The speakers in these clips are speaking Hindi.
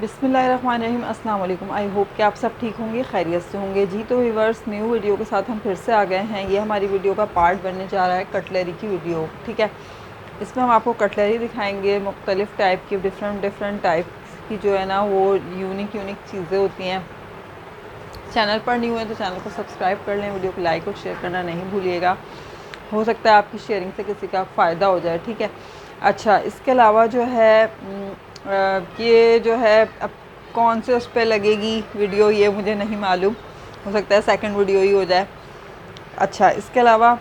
बिस्मिल्लाहिर्रहमानिर्रहीम, अस्सलाम वालेकुम। आई होप कि आप सब ठीक होंगे, खैरियत से होंगे जी। तो व्यूअर्स, न्यू वीडियो के साथ हम फिर से आ गए हैं। ये हमारी वीडियो का पार्ट बनने जा रहा है कटलरी की वीडियो, ठीक है। इसमें हम आपको कटलरी दिखाएंगे, मुख्तलिफ़ टाइप की, डिफरेंट टाइप की जो है ना वो यूनिक चीज़ें होती हैं। चैनल पर न्यू है तो चैनल को सब्सक्राइब कर लें, वीडियो को लाइक और शेयर करना नहीं भूलिएगा। हो सकता है आपकी शेयरिंग से किसी का फ़ायदा हो जाए, ठीक है। अच्छा, इसके अलावा जो है ये जो है अब कौन से उस पर लगेगी वीडियो ये मुझे नहीं मालूम, हो सकता है सेकंड वीडियो ही हो जाए। अच्छा, इसके अलावा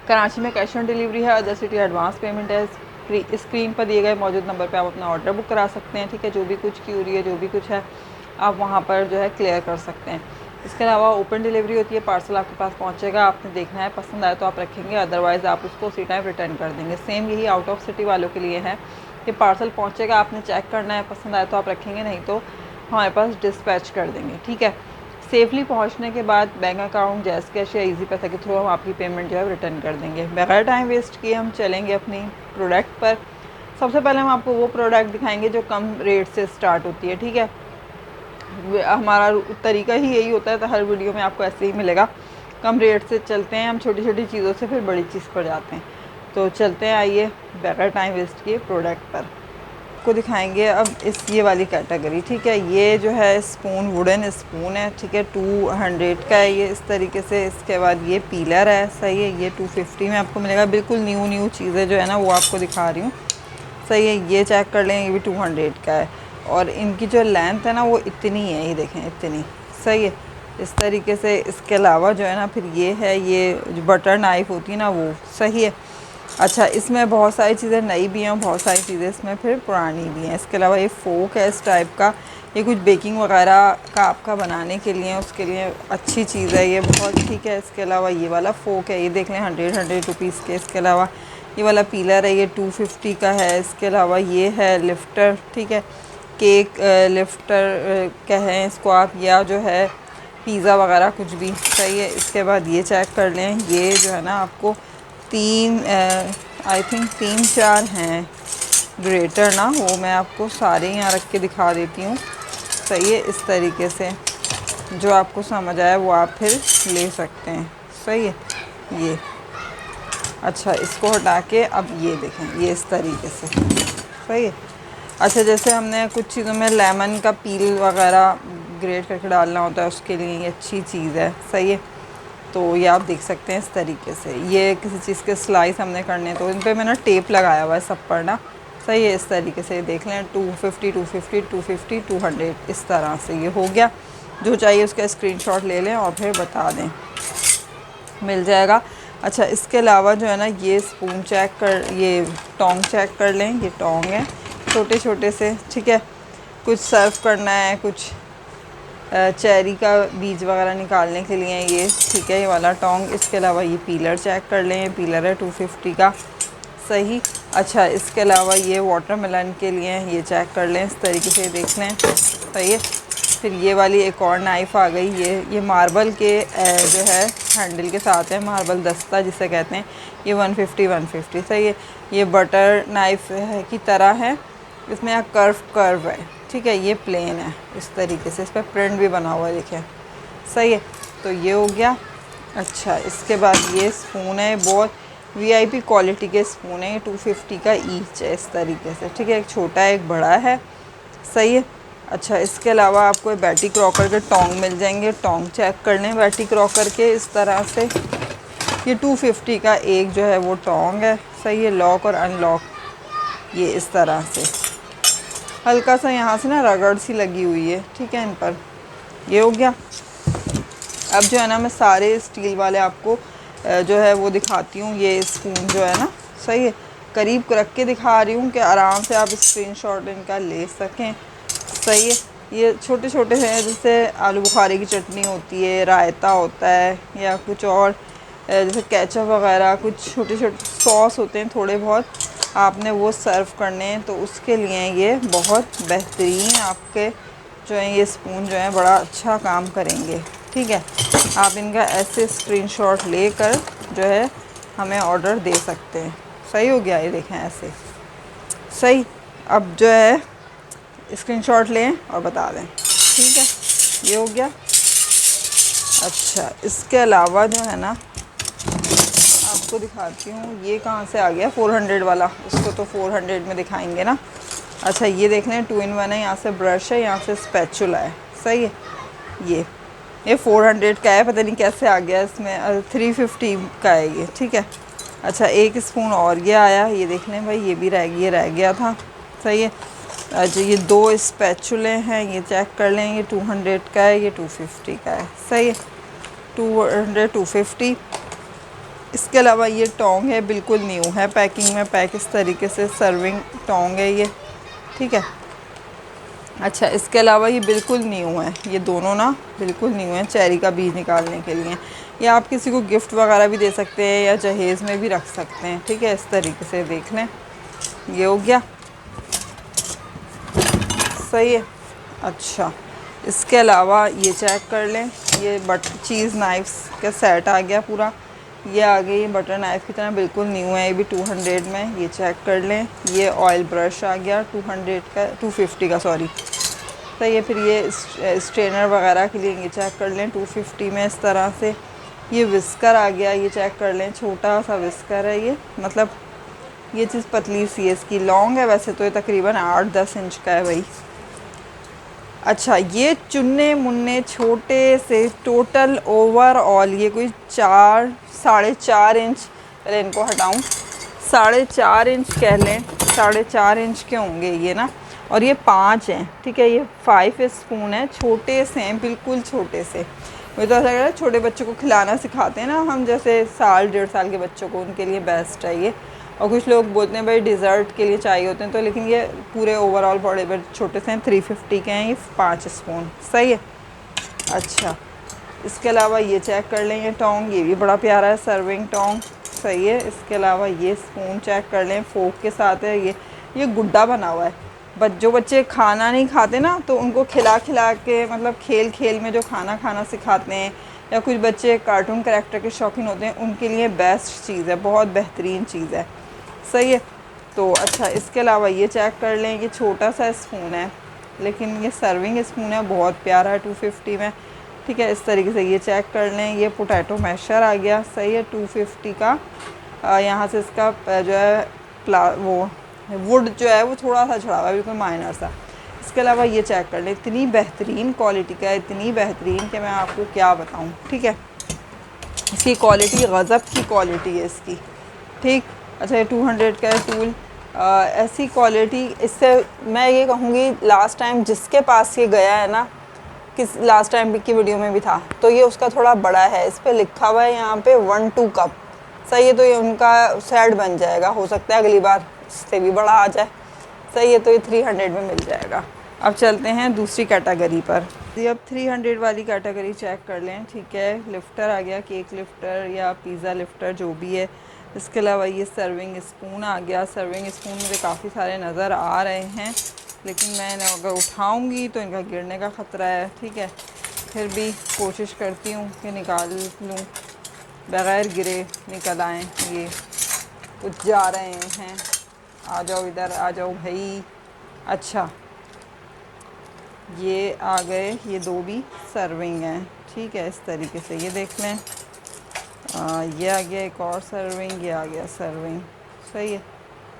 कराची में कैश ऑन डिलीवरी है, अदर सिटी एडवांस पेमेंट है। स्क्रीन पर दिए गए मौजूद नंबर पे आप अपना ऑर्डर बुक करा सकते हैं, ठीक है। जो भी कुछ क्यूरी है, जो भी कुछ है, आप वहाँ पर जो है क्लियर कर सकते हैं। इसके अलावा ओपन डिलीवरी होती है, पार्सल आपके पास पहुँचेगा, आपने देखना है, पसंद आए तो आप रखेंगे, अदरवाइज़ आप उसको उसी टाइम रिटर्न कर देंगे। सेम यही आउट ऑफ सिटी वालों के लिए है कि पार्सल पहुँचेगा, आपने चेक करना है, पसंद आए तो आप रखेंगे, नहीं तो हमारे पास डिस्पैच कर देंगे, ठीक है। सेफली पहुंचने के बाद बैंक अकाउंट, जैस कैश या इजी पैसा के थ्रू हम आपकी पेमेंट जो है रिटर्न कर देंगे। बगैर टाइम वेस्ट किए हम चलेंगे अपनी प्रोडक्ट पर। सबसे पहले हम आपको वो प्रोडक्ट दिखाएंगे जो कम रेट से स्टार्ट होती है, ठीक है। हमारा तरीका ही यही होता है, तो हर वीडियो में आपको ऐसे ही मिलेगा। कम रेट से चलते हैं हम, छोटी छोटी चीज़ों से फिर बड़ी चीज़ पर जाते हैं। तो चलते हैं, आइए बगैर टाइम वेस्ट किए प्रोडक्ट पर। को दिखाएंगे अब इस ये वाली कैटेगरी, ठीक है। ये जो है स्पून, वुडन स्पून है, ठीक है। 200 का है ये, इस तरीके से। इसके बाद ये पीलर है, सही है, ये 250 में आपको मिलेगा। बिल्कुल न्यू चीज़ें जो है ना वो आपको दिखा रही हूँ, सही है। ये चेक कर लें, ये भी 200 का है, और इनकी जो लेंथ है ना वो इतनी है, ये देखें, इतनी, सही है, इस तरीके से। इसके अलावा जो है ना फिर ये है, ये जो बटर नाइफ़ होती है ना वो, सही है। अच्छा, इसमें बहुत सारी चीज़ें नई भी हैं, बहुत सारी चीज़ें इसमें फिर पुरानी भी हैं। इसके अलावा ये फ़ोक है इस टाइप का, ये कुछ बेकिंग वगैरह का आपका बनाने के लिए, उसके लिए अच्छी चीज़ है ये, बहुत, ठीक है। इसके अलावा ये वाला फ़ोक है, ये देख लें, 100 रुपीज़ के। इसके अलावा ये वाला पीलर है, ये 250 का है। इसके अलावा ये है लिफ्टर, ठीक है, केक लिफ्टर कहें इसको आप, या जो है पिज़्ज़ा वगैरह कुछ भी, सही है। इसके बाद ये चेक कर लें, ये जो है ना आपको आई थिंक 3-4 हैं ग्रेटर ना, वो मैं आपको सारे यहाँ रख के दिखा देती हूँ, सही है। इस तरीके से जो आपको समझ आए वो आप फिर ले सकते हैं, सही है। ये अच्छा, इसको हटा के अब ये देखें, ये इस तरीके से, सही है। अच्छा, जैसे हमने कुछ चीज़ों में लेमन का पील वगैरह ग्रेट करके डालना होता है, उसके लिए ये अच्छी चीज़ है, सही है। तो ये आप देख सकते हैं इस तरीके से। ये किसी चीज़ के स्लाइस हमने करने, तो इन पे मैंने टेप लगाया हुआ है सब पर ना, सही है। इस तरीके से देख लें, 250 इस तरह से ये हो गया। जो चाहिए उसका स्क्रीनशॉट ले लें और फिर बता दें, मिल जाएगा। अच्छा, इसके अलावा जो है ना ये स्पून चेक कर, ये टोंग चेक कर लें, ये टोंग है छोटे से, ठीक है। कुछ सर्व करना है, कुछ चेरी का बीज वगैरह निकालने के लिए ये, ठीक है, ये वाला टोंग। इसके अलावा ये पीलर चेक कर लें, ये पीलर है 250 का, सही। अच्छा, इसके अलावा ये वाटरमेलन के लिए ये चेक कर लें, इस तरीके से देख लें, सही है। फिर ये वाली एक और नाइफ़ आ गई, ये मार्बल के जो है हैंडल के साथ है, मार्बल दस्ता जिसे कहते हैं, ये 150, सही है। ये बटर नाइफ़ की तरह है, इसमें यहाँ कर्व है, ठीक है। ये प्लेन है इस तरीके से, इस पर प्रिंट भी बना हुआ है, देखें, सही है। तो ये हो गया। अच्छा, इसके बाद ये स्पून है, बहुत वीआईपी क्वालिटी के स्पून है, ये 250 का ईच है, इस तरीके से, ठीक है। एक छोटा है, एक बड़ा है, सही है। अच्छा, इसके अलावा आपको बैटी क्रॉकर के टोंग मिल जाएंगे, टोंग चेक कर लें बैटी क्रॉकर के, इस तरह से। ये 250 का एक जो है वो टोंग है, सही है, लॉक और अनलॉक, ये इस तरह से। हल्का सा यहाँ से ना रगड़ सी लगी हुई है, ठीक है, इन पर। ये हो गया। अब जो है ना मैं सारे स्टील वाले आपको जो है वो दिखाती हूँ। ये स्पून जो है ना, सही है, करीब रख के दिखा रही हूँ कि आराम से आप स्क्रीनशॉट इनका ले सकें, सही है। ये छोटे हैं, जैसे आलू बुखारे की चटनी होती है, रायता होता है, या कुछ और जैसे केचप वगैरह, कुछ छोटे सॉस होते हैं थोड़े बहुत, आपने वो सर्व करने हैं, तो उसके लिए ये बहुत बेहतरीन आपके जो है ये स्पून जो है बड़ा अच्छा काम करेंगे, ठीक है। आप इनका ऐसे स्क्रीनशॉट लेकर जो है हमें ऑर्डर दे सकते हैं, सही हो गया। ये देखें ऐसे, सही। अब जो है स्क्रीनशॉट लें और बता दें, ठीक है। ये हो गया। अच्छा, इसके अलावा जो है ना आपको दिखाती हूँ, ये कहाँ से आ गया 400 वाला, उसको तो 400 में दिखाएंगे ना। अच्छा, ये देख लें 2 in 1 है, यहाँ से ब्रश है, यहाँ से स्पैचुला है, सही है। ये 400 का है, पता नहीं कैसे आ गया इसमें, 350 का है ये, ठीक है। अच्छा, एक स्पून और ये आया, ये देख लें भाई, ये भी ये रह गया था, सही है। अच्छा, ये 2 स्पैचुले हैं, ये चेक कर लें, ये 200 का है, ये 250 का है, सही है। 200 250। इसके अलावा ये टोंग है, बिल्कुल न्यू है, पैकिंग में पैक इस तरीके से सर्विंग टोंग है ये, ठीक है। अच्छा, इसके अलावा ये बिल्कुल न्यू है, ये दोनों ना बिल्कुल न्यू है, चेरी का बीज निकालने के लिए। ये आप किसी को गिफ्ट वगैरह भी दे सकते हैं या जहेज़ में भी रख सकते हैं, ठीक है। इस तरीके से देख लें, ये हो गया, सही है। अच्छा, इसके अलावा ये चेक कर लें, ये चीज़ नाइफ्स का सेट आ गया पूरा, ये आ गई, ये बटर नाइफ़ की तरह बिल्कुल न्यू है, ये भी 200 में, ये चेक कर लें। ये ऑयल ब्रश आ गया 200 का, 250 का सॉरी, सही है। फिर ये स्ट्रेनर वगैरह के लिए ये चेक कर लें 250 में, इस तरह से। ये विस्कर आ गया, ये चेक कर लें, छोटा सा विस्कर है ये, मतलब ये चीज़ पतली सी है, इसकी लॉन्ग है, वैसे तो ये तकरीबन 8-10 इंच का है भाई। अच्छा, ये चुन्ने मुन्ने छोटे से टोटल ओवरऑल ये कोई 4-4.5 इंच, पहले इनको हटाऊं, 4.5 इंच कह लें, 4.5 इंच के होंगे ये ना, और ये 5 हैं, ठीक है। ये 5 स्पून है, छोटे से हैं, बिल्कुल छोटे से। मुझे तो ऐसा लग रहा है छोटे बच्चों को खिलाना सिखाते हैं ना हम, जैसे 1-1.5 साल के बच्चों को, उनके लिए बेस्ट है ये। और कुछ लोग बोलते हैं भाई डिज़र्ट के लिए चाहिए होते हैं, तो लेकिन ये पूरे ओवरऑल बड़े बड़े छोटे से हैं, 350 के हैं ये 5 स्पून, सही है। अच्छा, इसके अलावा ये चेक कर लें, ये टोंग, ये भी बड़ा प्यारा है, सर्विंग टोंग, सही है। इसके अलावा ये स्पून चेक कर लें, फोक के साथ है, ये गुड्डा बना हुआ है। जो बच्चे खाना नहीं खाते ना, तो उनको खिला खिला के, मतलब खेल खेल में जो खाना सिखाते हैं, या कुछ बच्चे कार्टून कैरेक्टर के शौकीन होते हैं, उनके लिए बेस्ट चीज़ है, बहुत बेहतरीन चीज़ है, सही है। तो अच्छा, इसके अलावा ये चेक कर लें, ये छोटा सा स्पून है, लेकिन ये सर्विंग स्पून है, बहुत प्यारा है, 250 में, ठीक है। इस तरीके से ये चेक कर लें। ये पोटैटो मैशर आ गया, सही है, 250 का। यहाँ से इसका जो है वो वुड जो है वो थोड़ा सा छड़ा हुआ है, बिल्कुल माइनर सा। इसके अलावा ये चेक कर लें, इतनी बेहतरीन क्वालिटी का है, इतनी बेहतरीन कि मैं आपको क्या बताऊँ, ठीक है। इसकी क्वालिटी गज़ब की क्वालिटी है इसकी, ठीक। अच्छा, ये 200 का है टूल, ऐसी क्वालिटी, इससे मैं ये कहूँगी लास्ट टाइम जिसके पास ये गया है ना, किस लास्ट टाइम की वीडियो में भी था, तो ये उसका थोड़ा बड़ा है, इस पर लिखा हुआ है यहाँ पे 1-2 कप, सही है। तो ये उनका सेट बन जाएगा, हो सकता है अगली बार इससे भी बड़ा आ जाए, सही है। तो ये 300 में मिल जाएगा। अब चलते हैं दूसरी कैटेगरी पर। ये अब 300 वाली कैटेगरी चेक कर लें, ठीक है। लिफ्टर आ गया, केक लिफ्टर या पिज़्ज़ा लिफ्टर जो भी है। इसके अलावा ये सर्विंग स्पून आ गया। सर्विंग स्पून मुझे काफ़ी सारे नज़र आ रहे हैं, लेकिन मैं इन्हें अगर उठाऊंगी तो इनका गिरने का ख़तरा है, ठीक है। फिर भी कोशिश करती हूँ कि निकाल लूँ, बग़ैर गिरे निकल आएँ। ये कुछ जा रहे हैं, आ जाओ इधर, आ जाओ भाई। अच्छा, ये आ गए, ये 2 भी सर्विंग हैं, ठीक है। इस तरीके से ये देख लें, ये आ गया एक और सर्विंग, ये आ गया सर्विंग, सही है।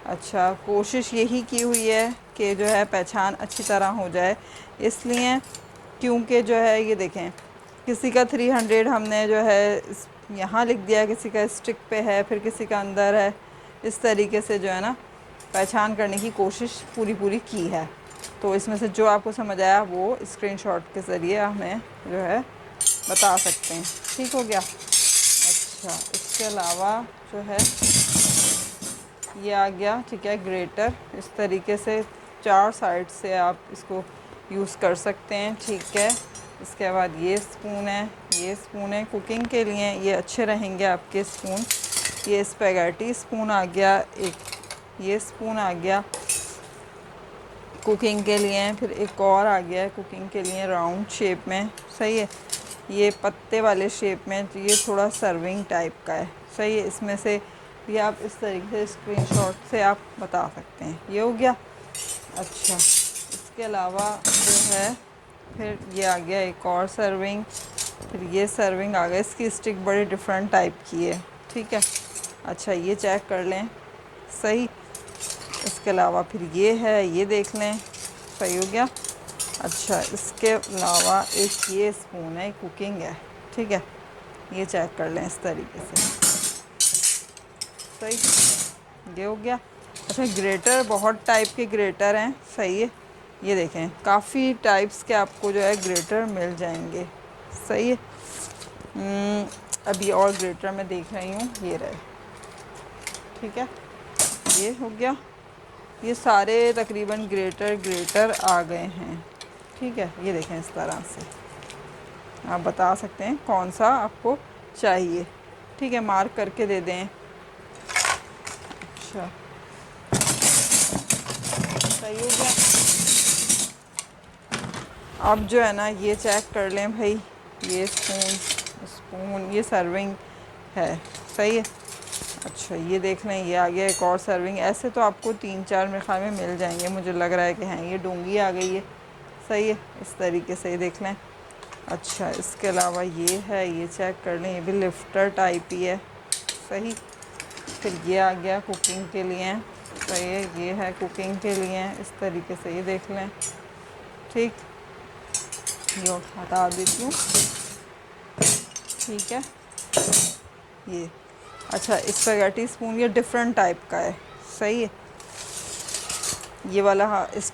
अच्छा, कोशिश यही की हुई है कि जो है पहचान अच्छी तरह हो जाए, इसलिए क्योंकि जो है ये देखें, किसी का 300 हमने जो है यहाँ लिख दिया, किसी का स्टिक पे है, फिर किसी का अंदर है। इस तरीके से जो है ना पहचान करने की कोशिश पूरी की है। तो इसमें से जो आपको समझ आया वो स्क्रीनशॉट के ज़रिए हमें जो है बता सकते हैं, ठीक हो गया। अच्छा, इसके अलावा जो है ये आ गया, ठीक है, ग्रेटर। इस तरीके से 4 साइड से आप इसको यूज़ कर सकते हैं, ठीक है। इसके बाद ये स्पून है, ये स्पून है कुकिंग के लिए, ये अच्छे रहेंगे आपके स्पून। ये स्पैगेटी स्पून आ गया एक, ये स्पून आ गया कुकिंग के लिए। फिर एक और आ गया है कुकिंग के लिए राउंड शेप में, सही है। ये पत्ते वाले शेप में, तो ये थोड़ा सर्विंग टाइप का है, सही है। इसमें से ये आप इस तरीके से स्क्रीनशॉट से आप बता सकते हैं। ये हो गया। अच्छा, इसके अलावा जो है फिर ये आ गया एक और सर्विंग, फिर ये सर्विंग आ गया। इसकी स्टिक बड़ी डिफरेंट टाइप की है, ठीक है। अच्छा ये चेक कर लें, सही। इसके अलावा फिर ये है, ये देख लें, सही हो गया। अच्छा इसके अलावा एक ये स्पून है, कुकिंग है, ठीक है, ये चेक कर लें इस तरीके से, सही, ये हो गया। अच्छा ग्रेटर, बहुत टाइप के ग्रेटर हैं, सही है। ये देखें काफ़ी टाइप्स के आपको जो है ग्रेटर मिल जाएंगे, सही है। अभी और ग्रेटर मैं देख रही हूँ, ये रहे, ठीक है, ये हो गया। ये सारे तकरीबन ग्रेटर आ गए हैं, ठीक है। ये देखें इस तरह से आप बता सकते हैं कौन सा आपको चाहिए, ठीक है, मार्क करके दे दें। अच्छा सही हो गया। अब जो है ना ये चेक कर लें भाई, ये स्पून ये सर्विंग है, सही है। अच्छा ये देख लें, ये आ गया एक और सर्विंग। ऐसे तो आपको 3-4 मेरे ख्याल में मिल जाएंगे, मुझे लग रहा है कि हाँ ये डोंगी आ गई है, सही है, इस तरीके से ये देख लें। अच्छा इसके अलावा ये है, ये चेक कर लें, ये भी लिफ्टर टाइप ही है, सही। फिर ये आ गया कुकिंग के लिए, सही है, ये है कुकिंग के लिए, इस तरीके से ये देख लें, ठीक। ये हटा देती हूँ, ठीक है, ये। अच्छा स्पैगेटी स्पून ये डिफरेंट टाइप का है, सही है, ये वाला, हाँ इस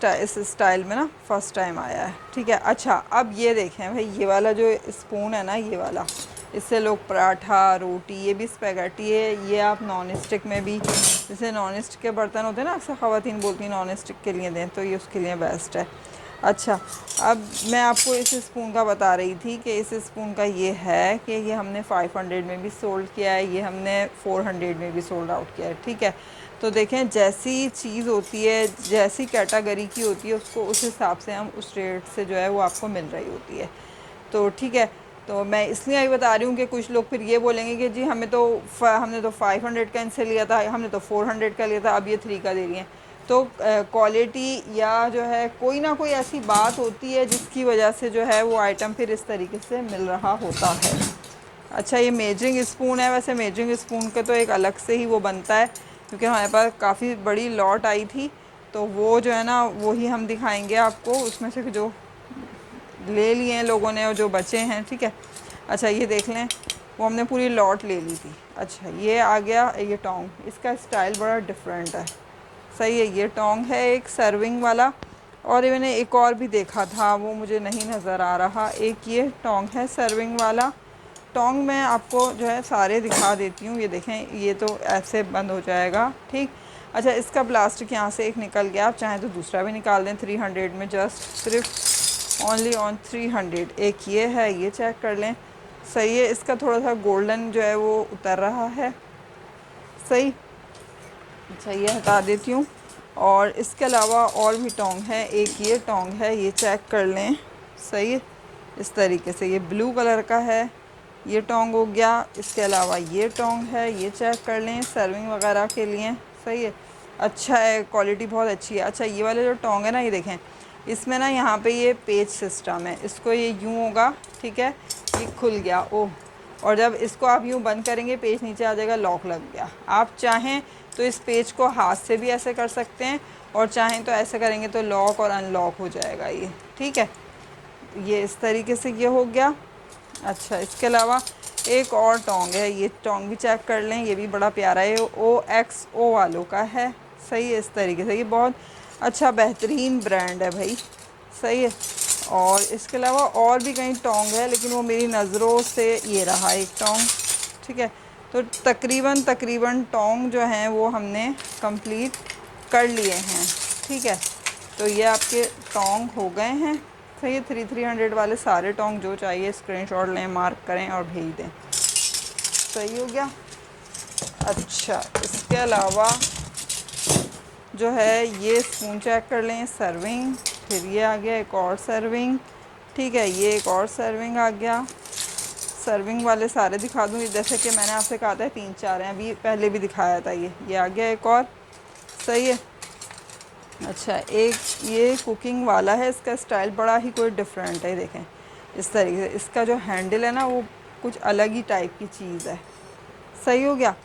स्टाइल में ना फर्स्ट टाइम आया है, ठीक है। अच्छा अब ये देखें भाई, ये वाला जो स्पून है ना, ये वाला, इससे लोग पराठा, रोटी, ये भी स्पैगेटी है, ये आप नॉन स्टिक में भी, जैसे नॉन स्टिक के बर्तन होते हैं ना, अक्सर ख़वातीन बोलती हैं नॉन स्टिक के लिए दें, तो ये उसके लिए बेस्ट है। अच्छा अब मैं आपको इस स्पून का बता रही थी कि इस स्पून का ये है कि ये हमने 500 में भी सोल्ड किया है, ये हमने 400 में भी सोल्ड आउट किया है, ठीक है। तो देखें जैसी चीज़ होती है, जैसी कैटेगरी की होती है, उसको उस हिसाब से हम उस रेट से जो है वो आपको मिल रही होती है, तो ठीक है। तो मैं इसलिए अभी बता रही हूँ कि कुछ लोग फिर ये बोलेंगे कि जी हमने तो 500 का इनसे लिया था, हमने तो 400 का लिया था, अब ये 3 का दे रही हैं। तो क्वालिटी या जो है कोई ना कोई ऐसी बात होती है जिसकी वजह से जो है वो आइटम फिर इस तरीके से मिल रहा होता है। अच्छा ये मेजरिंग स्पून है, वैसे मेजरिंग स्पून के तो एक अलग से ही वो बनता है, क्योंकि हमारे पास काफ़ी बड़ी लॉट आई थी, तो वो जो है ना वही हम दिखाएंगे आपको, उसमें से जो ले लिए हैं लोगों ने और जो बचे हैं, ठीक है। अच्छा ये देख लें, वो हमने पूरी लॉट ले ली थी। अच्छा ये आ गया ये टोंग, इसका स्टाइल बड़ा डिफरेंट है, सही है। ये टोंग है एक सर्विंग वाला, और ये मैंने एक और भी देखा था, वो मुझे नहीं नज़र आ रहा। एक ये टोंग है सर्विंग वाला। टोंग मैं आपको जो है सारे दिखा देती हूँ, ये देखें, ये तो ऐसे बंद हो जाएगा, ठीक। अच्छा इसका प्लास्टिक यहाँ से एक निकल गया, आप चाहें तो दूसरा भी निकाल दें। 300 में जस्ट सिर्फ ओनली ऑन 300। एक ये है, ये चेक कर लें, सही है। इसका थोड़ा सा गोल्डन जो है वो उतर रहा है, सही। अच्छा ये हटा देती हूँ। और इसके अलावा और भी टोंग है, एक ये टोंग है, ये चेक कर लें, सही है, इस तरीके से, ये ब्लू कलर का है, ये टोंग हो गया। इसके अलावा ये टोंग है, ये चेक कर लें, सर्विंग वगैरह के लिए, सही है, अच्छा है, क्वालिटी बहुत अच्छी है। अच्छा ये वाले जो टोंग है ना, ये देखें, इसमें ना यहाँ पे ये पेज सिस्टम है, इसको ये यूँ होगा, ठीक है, ये खुल गया, ओह, और जब इसको आप यूँ बंद करेंगे पेज नीचे आ जाएगा, लॉक लग गया। आप चाहें तो इस पेज को हाथ से भी ऐसे कर सकते हैं, और चाहें तो ऐसे करेंगे तो लॉक और अनलॉक हो जाएगा ये, ठीक है। ये इस तरीके से ये हो गया। अच्छा इसके अलावा एक और टोंग है, ये टोंग भी चेक कर लें, ये भी बड़ा प्यारा है, OXO वालों का है, सही है, इस तरीके से, ये बहुत अच्छा बेहतरीन ब्रांड है भाई, सही है। और इसके अलावा और भी कई टोंग है, लेकिन वो मेरी नज़रों से ये रहा एक टोंग, ठीक है। तो तकरीबन टोंग जो हैं वो हमने कंप्लीट कर लिए हैं, ठीक है। तो ये आपके टोंग हो गए हैं, सही है। 300 वाले सारे टोंग जो चाहिए स्क्रीनशॉट लें, मार्क करें और भेज दें, सही हो गया। अच्छा इसके अलावा जो है ये स्पून चेक कर लें, सर्विंग, फिर ये आ गया एक और सर्विंग, ठीक है, ये एक और सर्विंग आ गया। सर्विंग वाले सारे दिखा दूँ, जैसे कि मैंने आपसे कहा था 3-4 हैं, अभी पहले भी दिखाया था, ये आ गया एक और, सही है। अच्छा, एक ये कुकिंग वाला है, इसका स्टाइल बड़ा ही कोई डिफरेंट है। देखें इस तरीके से इसका जो हैंडल है ना वो कुछ अलग ही टाइप की चीज़ है। सही हो गया।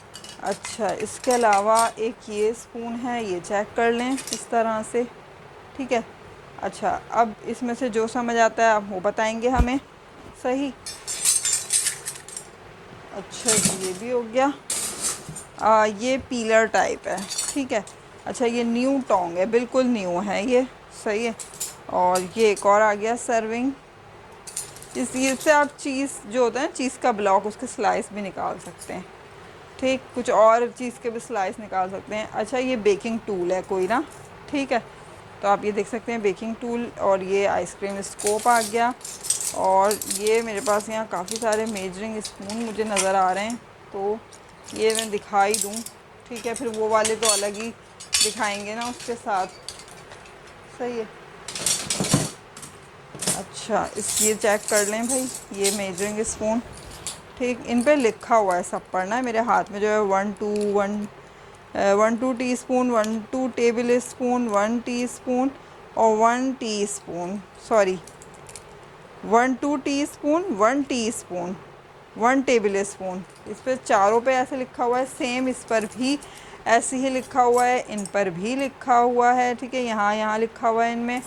अच्छा, इसके अलावा एक ये स्पून है, ये चेक कर लें इस तरह से। ठीक है। अच्छा, अब इसमें से जो समझ आता है आप वो बताएंगे हमें। सही। अच्छा जी, ये भी हो गया। ये पीलर टाइप है। ठीक है। अच्छा, ये न्यू टोंग है, बिल्कुल न्यू है ये। सही है। और ये एक और आ गया सर्विंग। इससे आप चीज़ जो होता है ना, चीज़ का ब्लॉक, उसके स्लाइस भी निकाल सकते हैं। ठीक, कुछ और चीज़ के भी स्लाइस निकाल सकते हैं। अच्छा, ये बेकिंग टूल है कोई ना। ठीक है। तो आप ये देख सकते हैं बेकिंग टूल। और ये आइसक्रीम स्कोप आ गया। और ये मेरे पास यहाँ काफ़ी सारे मेजरिंग स्पून मुझे नज़र आ रहे हैं, तो ये मैं दिखाई दूँ। ठीक है, फिर वो वाले तो अलग ही दिखाएंगे ना उसके साथ। सही है। अच्छा, इस ये चेक कर लें भाई, ये मेजरिंग स्पून। ठीक, इन पे लिखा हुआ है, सब पढ़ना है। मेरे हाथ में जो है 1 2 tea spoon, 1 2 table spoon, 1 teaspoon और 1 teaspoon, sorry 1 2 teaspoon, 1 teaspoon, 1 table spoon. इस पर चारों पे ऐसे लिखा हुआ है। सेम इस पर भी ऐसे ही लिखा हुआ है, इन पर भी लिखा हुआ है। ठीक है, यहाँ यहाँ लिखा हुआ है इनमें,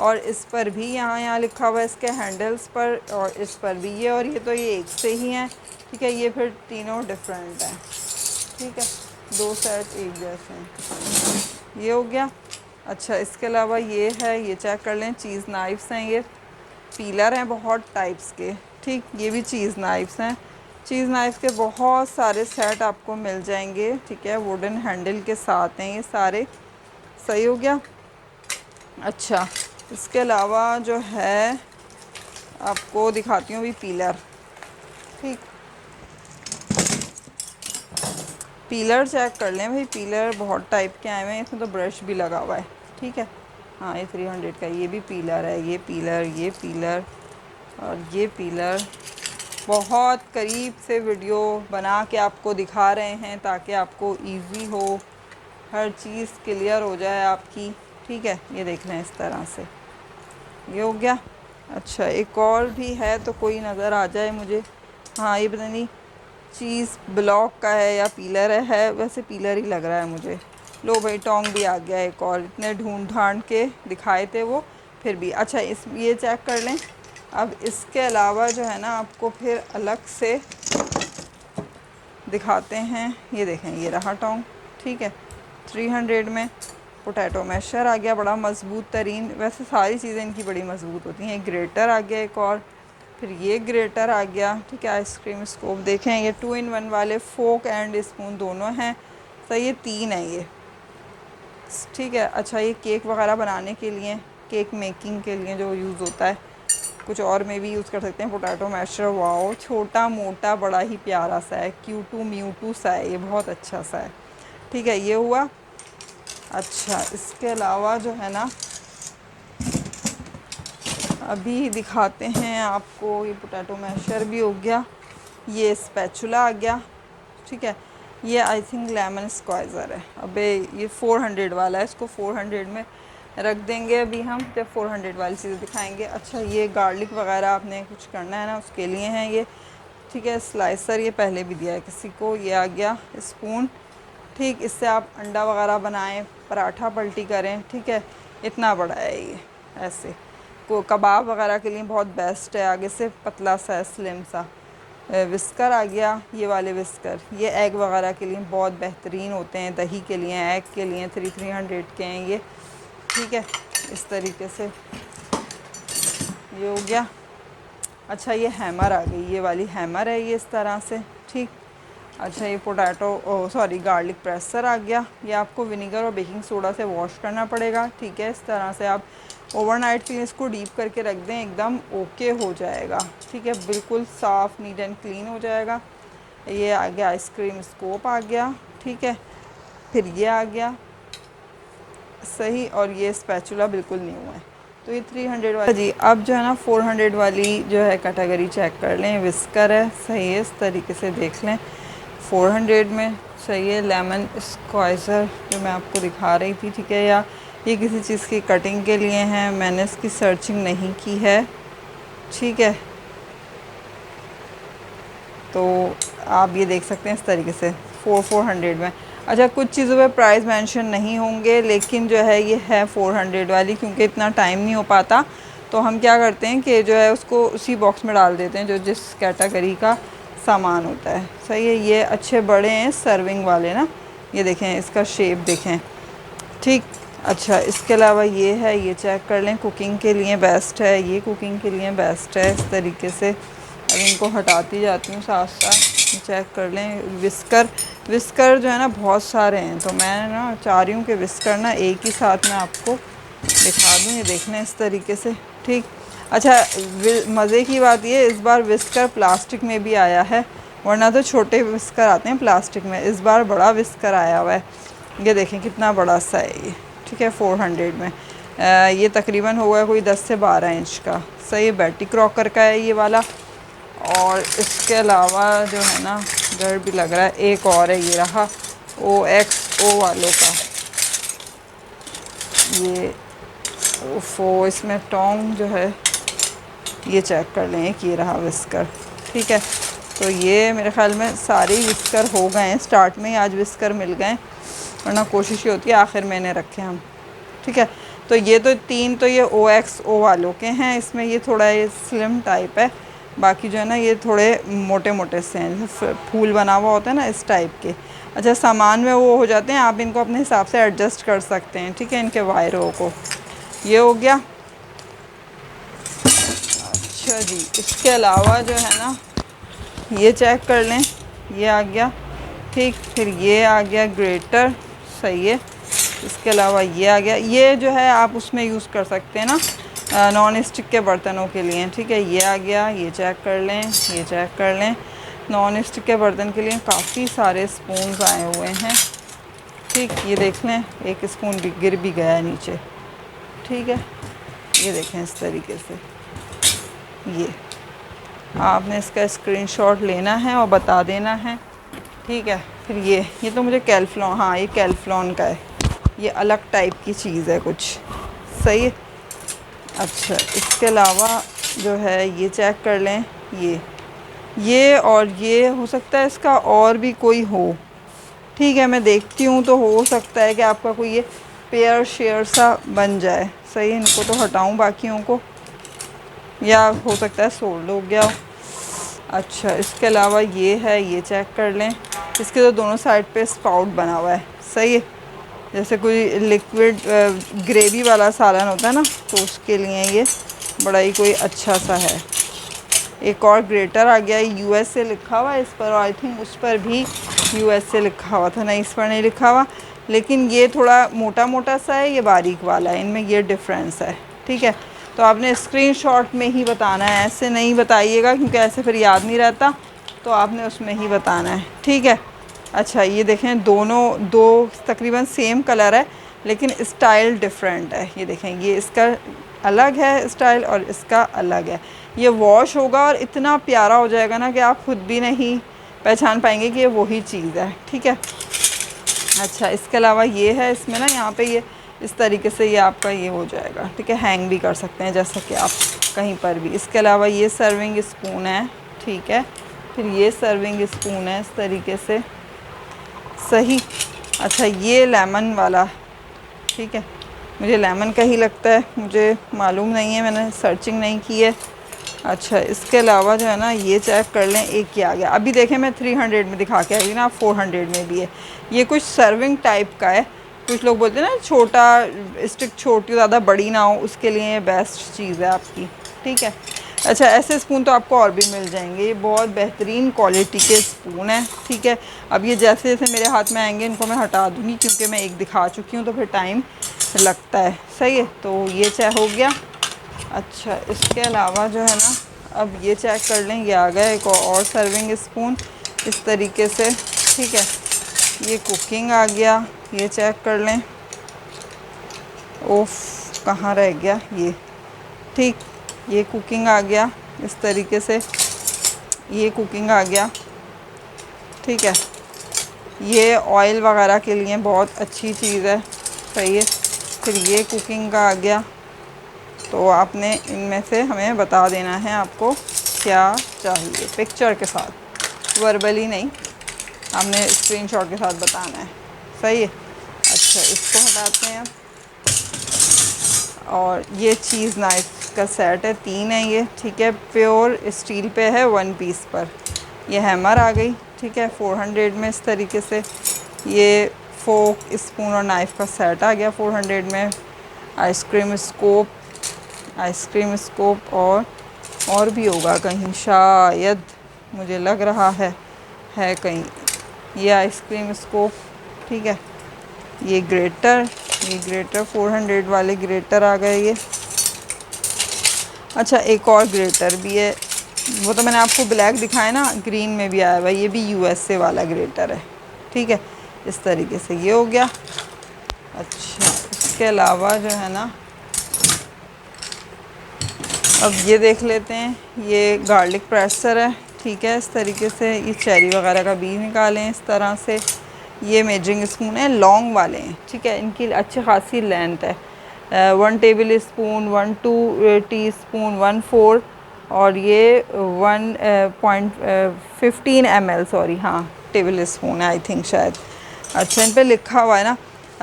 और इस पर भी यहाँ यहाँ लिखा हुआ है इसके हैंडल्स पर, और इस पर भी ये, और ये तो ये एक से ही हैं। ठीक है, ये फिर तीनों डिफरेंट हैं। ठीक है, दो सेट एक जैसे हैं। ये हो गया। अच्छा, इसके अलावा ये है, ये चेक कर लें, चीज़ नाइफ्स हैं ये। पीलर हैं बहुत टाइप्स के। ठीक, ये भी चीज़ नाइफ्स हैं। चीज़ नाइफ के बहुत सारे सेट आपको मिल जाएंगे। ठीक है, वुडन हैंडल के साथ हैं ये सारे। सही हो गया। अच्छा, इसके अलावा जो है आपको दिखाती हूँ भी पीलर। ठीक, पीलर चेक कर लें भाई, पीलर बहुत टाइप के आए हुए हैं, इसमें तो ब्रश भी लगा हुआ है। ठीक है। हाँ, ये 300 का ये भी पीलर है, ये पीलर, ये पीलर और ये पीलर। बहुत करीब से वीडियो बना के आपको दिखा रहे हैं ताकि आपको इजी हो, हर चीज़ क्लियर हो जाए आपकी। ठीक है, ये देख लें इस तरह से। ये हो गया। अच्छा, एक और भी है तो कोई नज़र आ जाए मुझे। हाँ, ये पता नहीं चीज़ ब्लॉक का है या पीलर है, वैसे पीलर ही लग रहा है मुझे। लो भाई, टोंग भी आ गया एक और, इतने ढूंढ ढांड के दिखाए थे वो, फिर भी। अच्छा, इस ये चेक कर लें। अब इसके अलावा जो है ना आपको फिर अलग से दिखाते हैं। ये देखें, ये रहा टोंग। ठीक है, 300 में। पोटैटो मैशर आ गया, बड़ा मज़बूत तरीन। वैसे सारी चीज़ें इनकी बड़ी मज़बूत होती हैं। ग्रेटर आ गया एक और, फिर ये ग्रेटर आ गया। ठीक है, आइसक्रीम स्कोप देखें, ये 2 in 1 वाले फोक एंड स्पून दोनों हैं। सही, ये 3 है ये। ठीक है। अच्छा, ये केक वगैरह बनाने के लिए, केक मेकिंग के लिए जो यूज़ होता है, कुछ और में भी यूज़ कर सकते हैं। पोटैटो मैशर, वाओ, छोटा मोटा बड़ा ही प्यारा सा है, क्यूटू म्यूटू सा है ये, बहुत अच्छा सा है। ठीक है, ये हुआ। अच्छा, इसके अलावा जो है ना अभी दिखाते हैं आपको, ये पोटैटो मैशर भी हो गया, ये स्पैचुला आ गया। ठीक है, ये आई थिंक लेमन स्क्वाइज़र है। अबे ये 400 वाला है, इसको 400 में रख देंगे अभी हम, जब 400 वाली चीज़ें दिखाएंगे। अच्छा, ये गार्लिक वगैरह आपने कुछ करना है ना, उसके लिए हैं ये। ठीक है, स्लाइसर ये पहले भी दिया है किसी को। ये आ गया स्पून। ठीक, इससे आप अंडा वगैरह बनाएं, पराठा पलटी करें। ठीक है, इतना बड़ा है ये, ऐसे को कबाब वगैरह के लिए बहुत बेस्ट है। आगे से पतला सा स्लिम सा। विस्कर आ गया, ये वाले विस्कर, ये एग वगैरह के लिए बहुत बेहतरीन होते हैं, दही के लिए, एग के लिए। 300 के हैं ये। ठीक है, इस तरीके से ये हो गया। अच्छा, ये हैमर आ गई, ये वाली हैमर है ये, इस तरह से। ठीक। अच्छा, ये पोटैटो सॉरी गार्लिक प्रेसर आ गया। ये आपको विनीगर और बेकिंग सोडा से वॉश करना पड़ेगा। ठीक है, इस तरह से आप ओवरनाइट के लिए इसको डीप करके रख दें, एकदम ओके हो जाएगा। ठीक है, बिल्कुल साफ़ नीट एंड क्लीन हो जाएगा। ये आ गया आइसक्रीम स्कोप आ गया। ठीक है, फिर ये आ गया। सही, और ये स्पैचुला बिल्कुल न्यू है। तो ये 300 वाली जी। अब जो है ना 400 वाली जो है कैटेगरी चेक कर लें। विस्कर है, सही है, इस तरीके से देख लें। 400 में सही है। लेमन स्क्वाइज़र जो मैं आपको दिखा रही थी, ठीक है, या ये किसी चीज़ की कटिंग के लिए हैं, मैंने इसकी सर्चिंग नहीं की है, ठीक है। तो आप ये देख सकते हैं इस तरीके से 400 में। अच्छा, कुछ चीज़ों पे प्राइस मेंशन नहीं होंगे, लेकिन जो है ये है 400 वाली, क्योंकि इतना टाइम नहीं हो पाता तो हम क्या करते हैं कि जो है उसको उसी बॉक्स में डाल देते हैं जो जिस कैटेगरी का सामान होता है। सही है। ये अच्छे बड़े हैं सर्विंग वाले ना, ये देखें इसका शेप देखें, ठीक। अच्छा, इसके अलावा ये है, ये चेक कर लें, कुकिंग के लिए बेस्ट है, ये कुकिंग के लिए बेस्ट है इस तरीके से। अब इनको हटाती जाती हूँ साथ साथ, चेक कर लें। विस्कर, विस्कर जो है ना बहुत सारे हैं, तो मैं ना चाह रही हूँ कि विस्कर ना एक ही साथ में आपको दिखा दूँ। ये देख लें इस तरीके से, ठीक। अच्छा, मज़े की बात ये, इस बार विस्कर प्लास्टिक में भी आया है, वरना तो छोटे विस्कर आते हैं प्लास्टिक में, इस बार बड़ा विस्कर आया हुआ है। ये देखें कितना बड़ा सा है ये, ठीक है, 400 में। ये तकरीबन होगा कोई 10 से 12 इंच का। सही, बैटी क्रॉकर का है ये वाला। और इसके अलावा जो है ना, डर भी लग रहा है, एक और है, ये रहा OXO वालों का। ये ओफो, इसमें टोंग जो है, ये चेक कर लें, ये रहा विस्कर, ठीक है। तो ये मेरे ख़्याल में सारे विस्कर हो गए हैं, स्टार्ट में ही आज विस्कर मिल गए, वरना कोशिश ये होती है आखिर मैंने रखे हम, ठीक है। तो ये तो 3 तो ये OXO वालों के हैं, इसमें ये थोड़ा ये स्लिम टाइप है, बाकी जो है ना ये थोड़े मोटे मोटे से हैं, जैसे फूल बना हुआ होता है ना इस टाइप के। अच्छा, सामान में वो हो जाते हैं, आप इनको अपने हिसाब से एडजस्ट कर सकते हैं, ठीक है, इनके वायरों को। ये हो गया। अच्छा जी, इसके अलावा जो है ना, ये चेक कर लें, ये आ गया, ठीक। फिर ये आ गया ग्रेटर, सही है। इसके अलावा ये आ गया, ये जो है आप उसमें यूज़ कर सकते हैं ना नॉन स्टिक के बर्तनों के लिए, ठीक है। ये आ गया, ये चेक कर लें, ये चेक कर लें। नॉन स्टिक के बर्तन के लिए काफ़ी सारे स्पून्स आए हुए हैं, ठीक। ये देख लें, एक स्पून भी गिर भी गया है नीचे, ठीक है। ये देखें इस तरीके से, ये आपने इसका स्क्रीनशॉट लेना है और बता देना है, ठीक है। फिर ये तो मुझे कैल्फ्लॉन, हाँ ये कैल्फ्लॉन का है, ये अलग टाइप की चीज़ है कुछ, सही है। अच्छा, इसके अलावा जो है ये चेक कर लें, ये और ये हो सकता है इसका और भी कोई हो, ठीक है। मैं देखती हूँ, तो हो सकता है कि आपका कोई ये पेयर शेयर सा बन जाए, सही है। इनको तो हटाऊँ बाकियों को, या हो सकता है सोल्ड हो गया हो। अच्छा, इसके अलावा ये है, ये चेक कर लें, इसके तो दोनों साइड पे स्पाउट बना हुआ है, सही है। जैसे कोई लिक्विड ग्रेवी वाला सालन होता है ना, तो उसके लिए ये बड़ा ही कोई अच्छा सा है। एक और ग्रेटर आ गया, USA लिखा हुआ है इस पर, और आई थिंक उस पर भी USA लिखा हुआ था, नहीं इस पर नहीं लिखा हुआ, लेकिन ये थोड़ा मोटा मोटा सा है, ये बारीक वाला है, इनमें ये डिफरेंस है, ठीक है। तो आपने स्क्रीनशॉट में ही बताना है, ऐसे नहीं बताइएगा, क्योंकि ऐसे फिर याद नहीं रहता, तो आपने उसमें ही बताना है, ठीक है। अच्छा, ये देखें, दोनों दो तकरीबन सेम कलर है, लेकिन स्टाइल डिफरेंट है। ये देखें, ये इसका अलग है स्टाइल और इसका अलग है। ये वॉश होगा और इतना प्यारा हो जाएगा ना कि आप खुद भी नहीं पहचान पाएंगे कि ये वही चीज़ है, ठीक है। अच्छा, इसके अलावा ये है, इसमें ना यहाँ पे ये इस तरीके से ये आपका ये हो जाएगा, ठीक है, हैंग भी कर सकते हैं जैसा कि आप कहीं पर भी। इसके अलावा ये सर्विंग स्पून है, ठीक है। फिर ये सर्विंग स्पून है इस तरीके से, सही। अच्छा, ये लेमन वाला, ठीक है, मुझे लेमन का ही लगता है, मुझे मालूम नहीं है, मैंने सर्चिंग नहीं की है। अच्छा, इसके अलावा जो है ना, ये चेक कर लें, एक ही आ गया। अभी देखें मैं 300 में दिखा के आई ना, 400 में भी है। ये कुछ सर्विंग टाइप का है, कुछ लोग बोलते हैं ना छोटा स्टिक छोटी ज़्यादा बड़ी ना हो, उसके लिए ये बेस्ट चीज़ है आपकी, ठीक है। अच्छा, ऐसे स्पून तो आपको और भी मिल जाएंगे, ये बहुत बेहतरीन क्वालिटी के स्पून हैं, ठीक है। अब ये जैसे जैसे मेरे हाथ में आएंगे इनको मैं हटा दूँगी, क्योंकि मैं एक दिखा चुकी हूँ तो फिर टाइम लगता है, सही है। तो ये चाहे हो गया। अच्छा, इसके अलावा जो है ना, अब ये चेक कर लें, ये आ गया एक और सर्विंग स्पून इस तरीके से, ठीक है। ये कुकिंग आ गया, ये चेक कर लें, ओफ कहाँ रह गया ये, ठीक। ये कुकिंग आ गया इस तरीके से, ये कुकिंग आ गया, ठीक है। ये ऑयल वगैरह के लिए बहुत अच्छी चीज़ है, सही है। फिर ये कुकिंग का आ गया। तो आपने इनमें से हमें बता देना है आपको क्या चाहिए, पिक्चर के साथ, वर्बली नहीं, आपने स्क्रीनशॉट के साथ बताना है। सही है। अच्छा, इसको हटाते हैं। और ये चीज़ नाइफ का सेट है, 3 है ये, ठीक है। प्योर स्टील पे है, 1 पीस पर। ये हैमर आ गई, ठीक है, 400 में इस तरीके से। ये फोक, स्पून और नाइफ़ का सेट आ गया 400 में। आइसक्रीम स्कोप और भी होगा कहीं, शायद, मुझे लग रहा है कहीं। ये आइसक्रीम स्कोप, ठीक है। ये ग्रेटर 400 वाले ग्रेटर आ गए ये। अच्छा, एक और ग्रेटर भी है, वो तो मैंने आपको ब्लैक दिखाया ना, ग्रीन में भी आया हुआ, ये भी यूएसए वाला ग्रेटर है, ठीक है। इस तरीके से ये हो गया। अच्छा, इसके अलावा जो है ना, अब ये देख लेते हैं, ये गार्लिक प्रेसर है, ठीक है। इस तरीके से ये चेरी वगैरह का बीज निकालें इस तरह से। ये मेजरिंग स्पून है, लॉन्ग वाले हैं, ठीक है, इनकी अच्छी खासी लेंथ है। 1 टेबल स्पून, 1 टी स्पून, 1/4, और ये 1.15 ml, सॉरी, हाँ, टेबल स्पून है आई थिंक, शायद। अच्छा, इन पे लिखा हुआ है ना।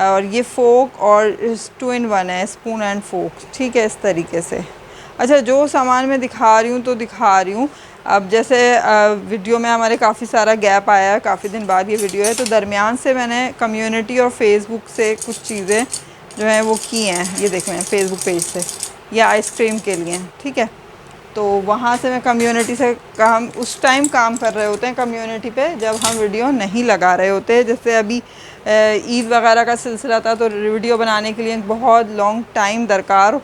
और ये फोक और 2 in 1 है, स्पून एंड फोक, ठीक है, इस तरीके से। अच्छा, जो सामान मैं दिखा रही हूँ तो दिखा रही हूँ। अब जैसे वीडियो में हमारे काफ़ी सारा गैप आया है, काफ़ी दिन बाद ये वीडियो है, तो दरमियान से मैंने कम्युनिटी और फेसबुक से कुछ चीज़ें जो हैं वो की हैं। ये देख लें, फेसबुक पेज से, ये आइसक्रीम के लिए, ठीक है। तो वहाँ से मैं कम्युनिटी से हम उस टाइम काम कर रहे होते हैं कम्युनिटी पे, जब हम वीडियो नहीं लगा रहे होते। जैसे अभी ईद वगैरह का सिलसिला था, तो वीडियो बनाने के लिए बहुत लॉन्ग टाइम दरकार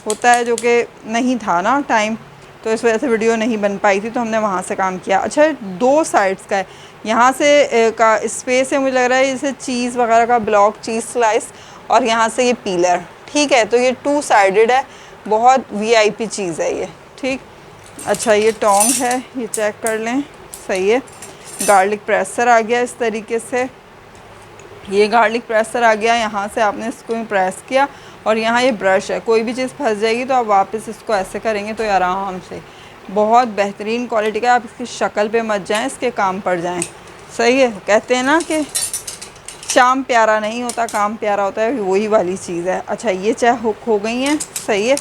होता है, जो कि नहीं था ना टाइम, तो इस वजह से वीडियो नहीं बन पाई थी, तो हमने वहाँ से काम किया। अच्छा, 2 साइड्स का है, यहाँ से का स्पेस है, मुझे लग रहा है जैसे चीज़ वगैरह का ब्लॉक, चीज़ स्लाइस, और यहाँ से ये पीलर, ठीक है। तो ये 2 साइडेड है, बहुत वीआईपी चीज़ है ये, ठीक। अच्छा, ये टोंग है, ये चेक कर लें, सही है। गार्लिक प्रेसर आ गया इस तरीके से, ये गार्लिक प्रेसर आ गया। यहाँ से आपने इसको प्रेस किया, और यहाँ ये ब्रश है, कोई भी चीज़ फंस जाएगी तो आप वापस इसको ऐसे करेंगे तो ये आराम से, बहुत बेहतरीन क्वालिटी का। आप इसकी शक्ल पे मत जाएं, इसके काम पर जाएं। सही है। कहते हैं ना कि चाम प्यारा नहीं होता, काम प्यारा होता है, वही वाली चीज़ है। अच्छा, ये चाय हुक हो गई हैं, सही है।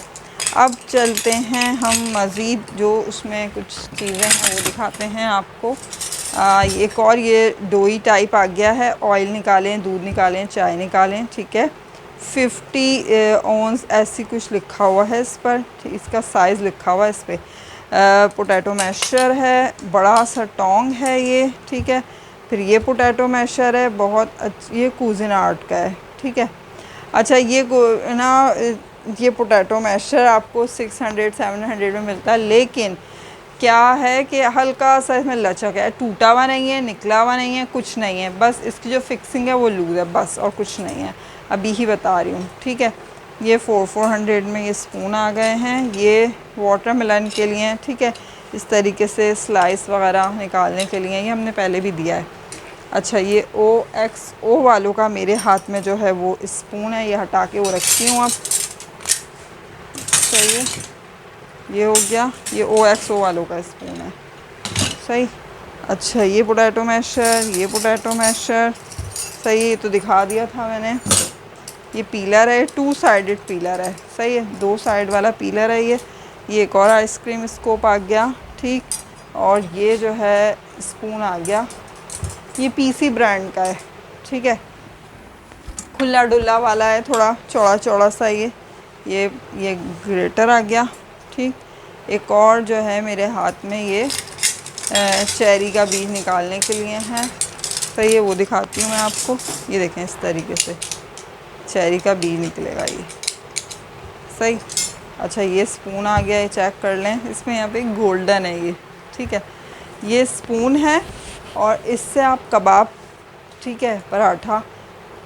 अब चलते हैं हम मज़ीद, जो उसमें कुछ चीज़ें हैं वो दिखाते हैं आपको। एक और ये डोई टाइप आ गया है। ऑयल निकालें, दूध निकालें, चाय निकालें, ठीक है। 50 ऑन्स ऐसी कुछ लिखा हुआ है इस पर, इसका साइज़ लिखा हुआ है इस पर। पोटैटो मैशर है, बड़ा सा टोंग है ये, ठीक है। फिर ये पोटैटो मैशर है, बहुत ये कुज़िनार्ट का है, ठीक है। अच्छा, ये ना, ये पोटैटो मैशर आपको 600-700 में मिलता है, लेकिन क्या है कि हल्का सा इसमें लचक है, टूटा हुआ नहीं है, निकला हुआ नहीं है, कुछ नहीं है, बस इसकी जो फिक्सिंग है वो लूज़ है, बस, और कुछ नहीं है। अभी ही बता रही हूँ, ठीक है। ये 400 में ये स्पून आ गए हैं, ये वाटरमेलन के लिए हैं, ठीक है। इस तरीके से स्लाइस वगैरह निकालने के लिए, ये हमने पहले भी दिया है। अच्छा, ये OXO वालों का मेरे हाथ में जो है वो स्पून है, ये हटा के वो रखती हूँ अब, सही है। ये हो गया, ये OXO वालों का स्पून है, सही। अच्छा, ये पोटैटो मैशर, ये पोटैटो मैशर, सही है, तो दिखा दिया था मैंने। ये पीलर है, 2 साइडेड पीलर है, सही है, 2 साइड वाला पीलर है ये। एक और आइसक्रीम स्कोप आ गया, ठीक। और ये जो है स्पून आ गया, ये PC ब्रांड का है, ठीक है। खुला डुल्ला वाला है, थोड़ा चौड़ा चौड़ा सा ये ग्रेटर आ गया, ठीक। एक और जो है मेरे हाथ में ये चेरी का बीज निकालने के लिए है, सही है, वो दिखाती हूँ मैं आपको। ये देखें, इस तरीके से चेरी का बीज निकलेगा ये, सही। अच्छा, ये स्पून आ गया, ये चेक कर लें, इसमें यहाँ पे गोल्डन है ये, ठीक है। ये स्पून है, और इससे आप कबाब, ठीक है, पराठा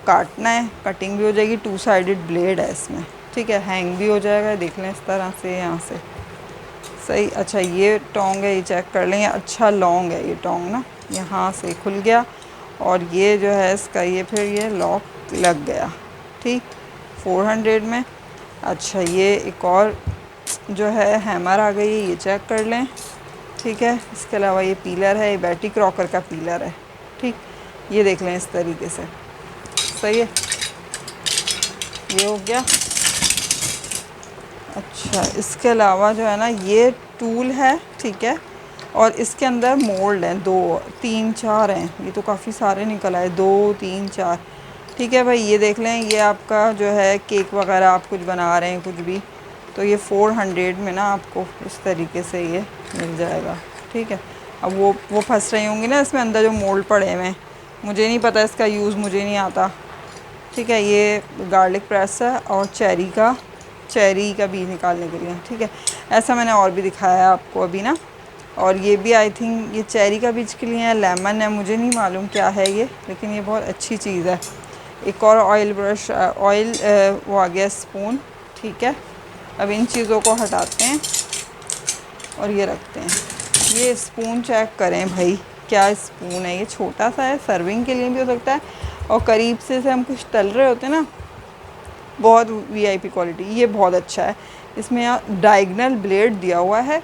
काटना है, कटिंग भी हो जाएगी। 2 साइडेड ब्लेड है इसमें, ठीक है, हैंग भी हो जाएगा, देख लें इस तरह से यहाँ से, सही। अच्छा, ये टोंग है, ये चेक कर लें, अच्छा लॉन्ग है ये टोंग ना, यहाँ से खुल गया, और ये जो है इसका ये फिर ये लॉक लग गया, ठीक, 400 में। अच्छा ये एक और जो है हैमर आ गई है, ये चेक कर लें, ठीक है। इसके अलावा ये पीलर है, ये बैटरी क्रॉकर का पीलर है, ठीक। ये देख लें इस तरीके से, सही है। ये हो गया। अच्छा इसके अलावा जो है ना ये टूल है, ठीक है। और इसके अंदर मोल्ड हैं, 2 3 4 हैं, ये तो काफ़ी सारे निकल आए, 2 3 4, ठीक है भाई। ये देख लें, ये आपका जो है केक वगैरह आप कुछ बना रहे हैं कुछ भी, तो ये 400 में ना आपको इस तरीके से ये मिल जाएगा, ठीक है। अब वो फंस रही होंगी ना इसमें अंदर जो मोल्ड पड़े हुए हैं, मुझे नहीं पता इसका यूज़, मुझे नहीं आता, ठीक है। ये गार्लिक प्रेस है और चेरी का बीज निकालने के लिए, ठीक है। ऐसा मैंने और भी दिखाया है आपको अभी ना। और ये भी आई थिंक ये चेरी का बीज के लिए है, लेमन है, मुझे नहीं मालूम क्या है ये, लेकिन ये बहुत अच्छी चीज़ है। एक और ऑयल ब्रश, ऑयल वो आ गया स्पून, ठीक है। अब इन चीज़ों को हटाते हैं और ये रखते हैं। ये स्पून चेक करें भाई, क्या स्पून है, ये छोटा सा है, सर्विंग के लिए भी हो सकता है, और करीब से हम कुछ तल रहे होते हैं ना, बहुत वीआईपी क्वालिटी, ये बहुत अच्छा है। इसमें यहाँ डायगनल ब्लेड दिया हुआ है,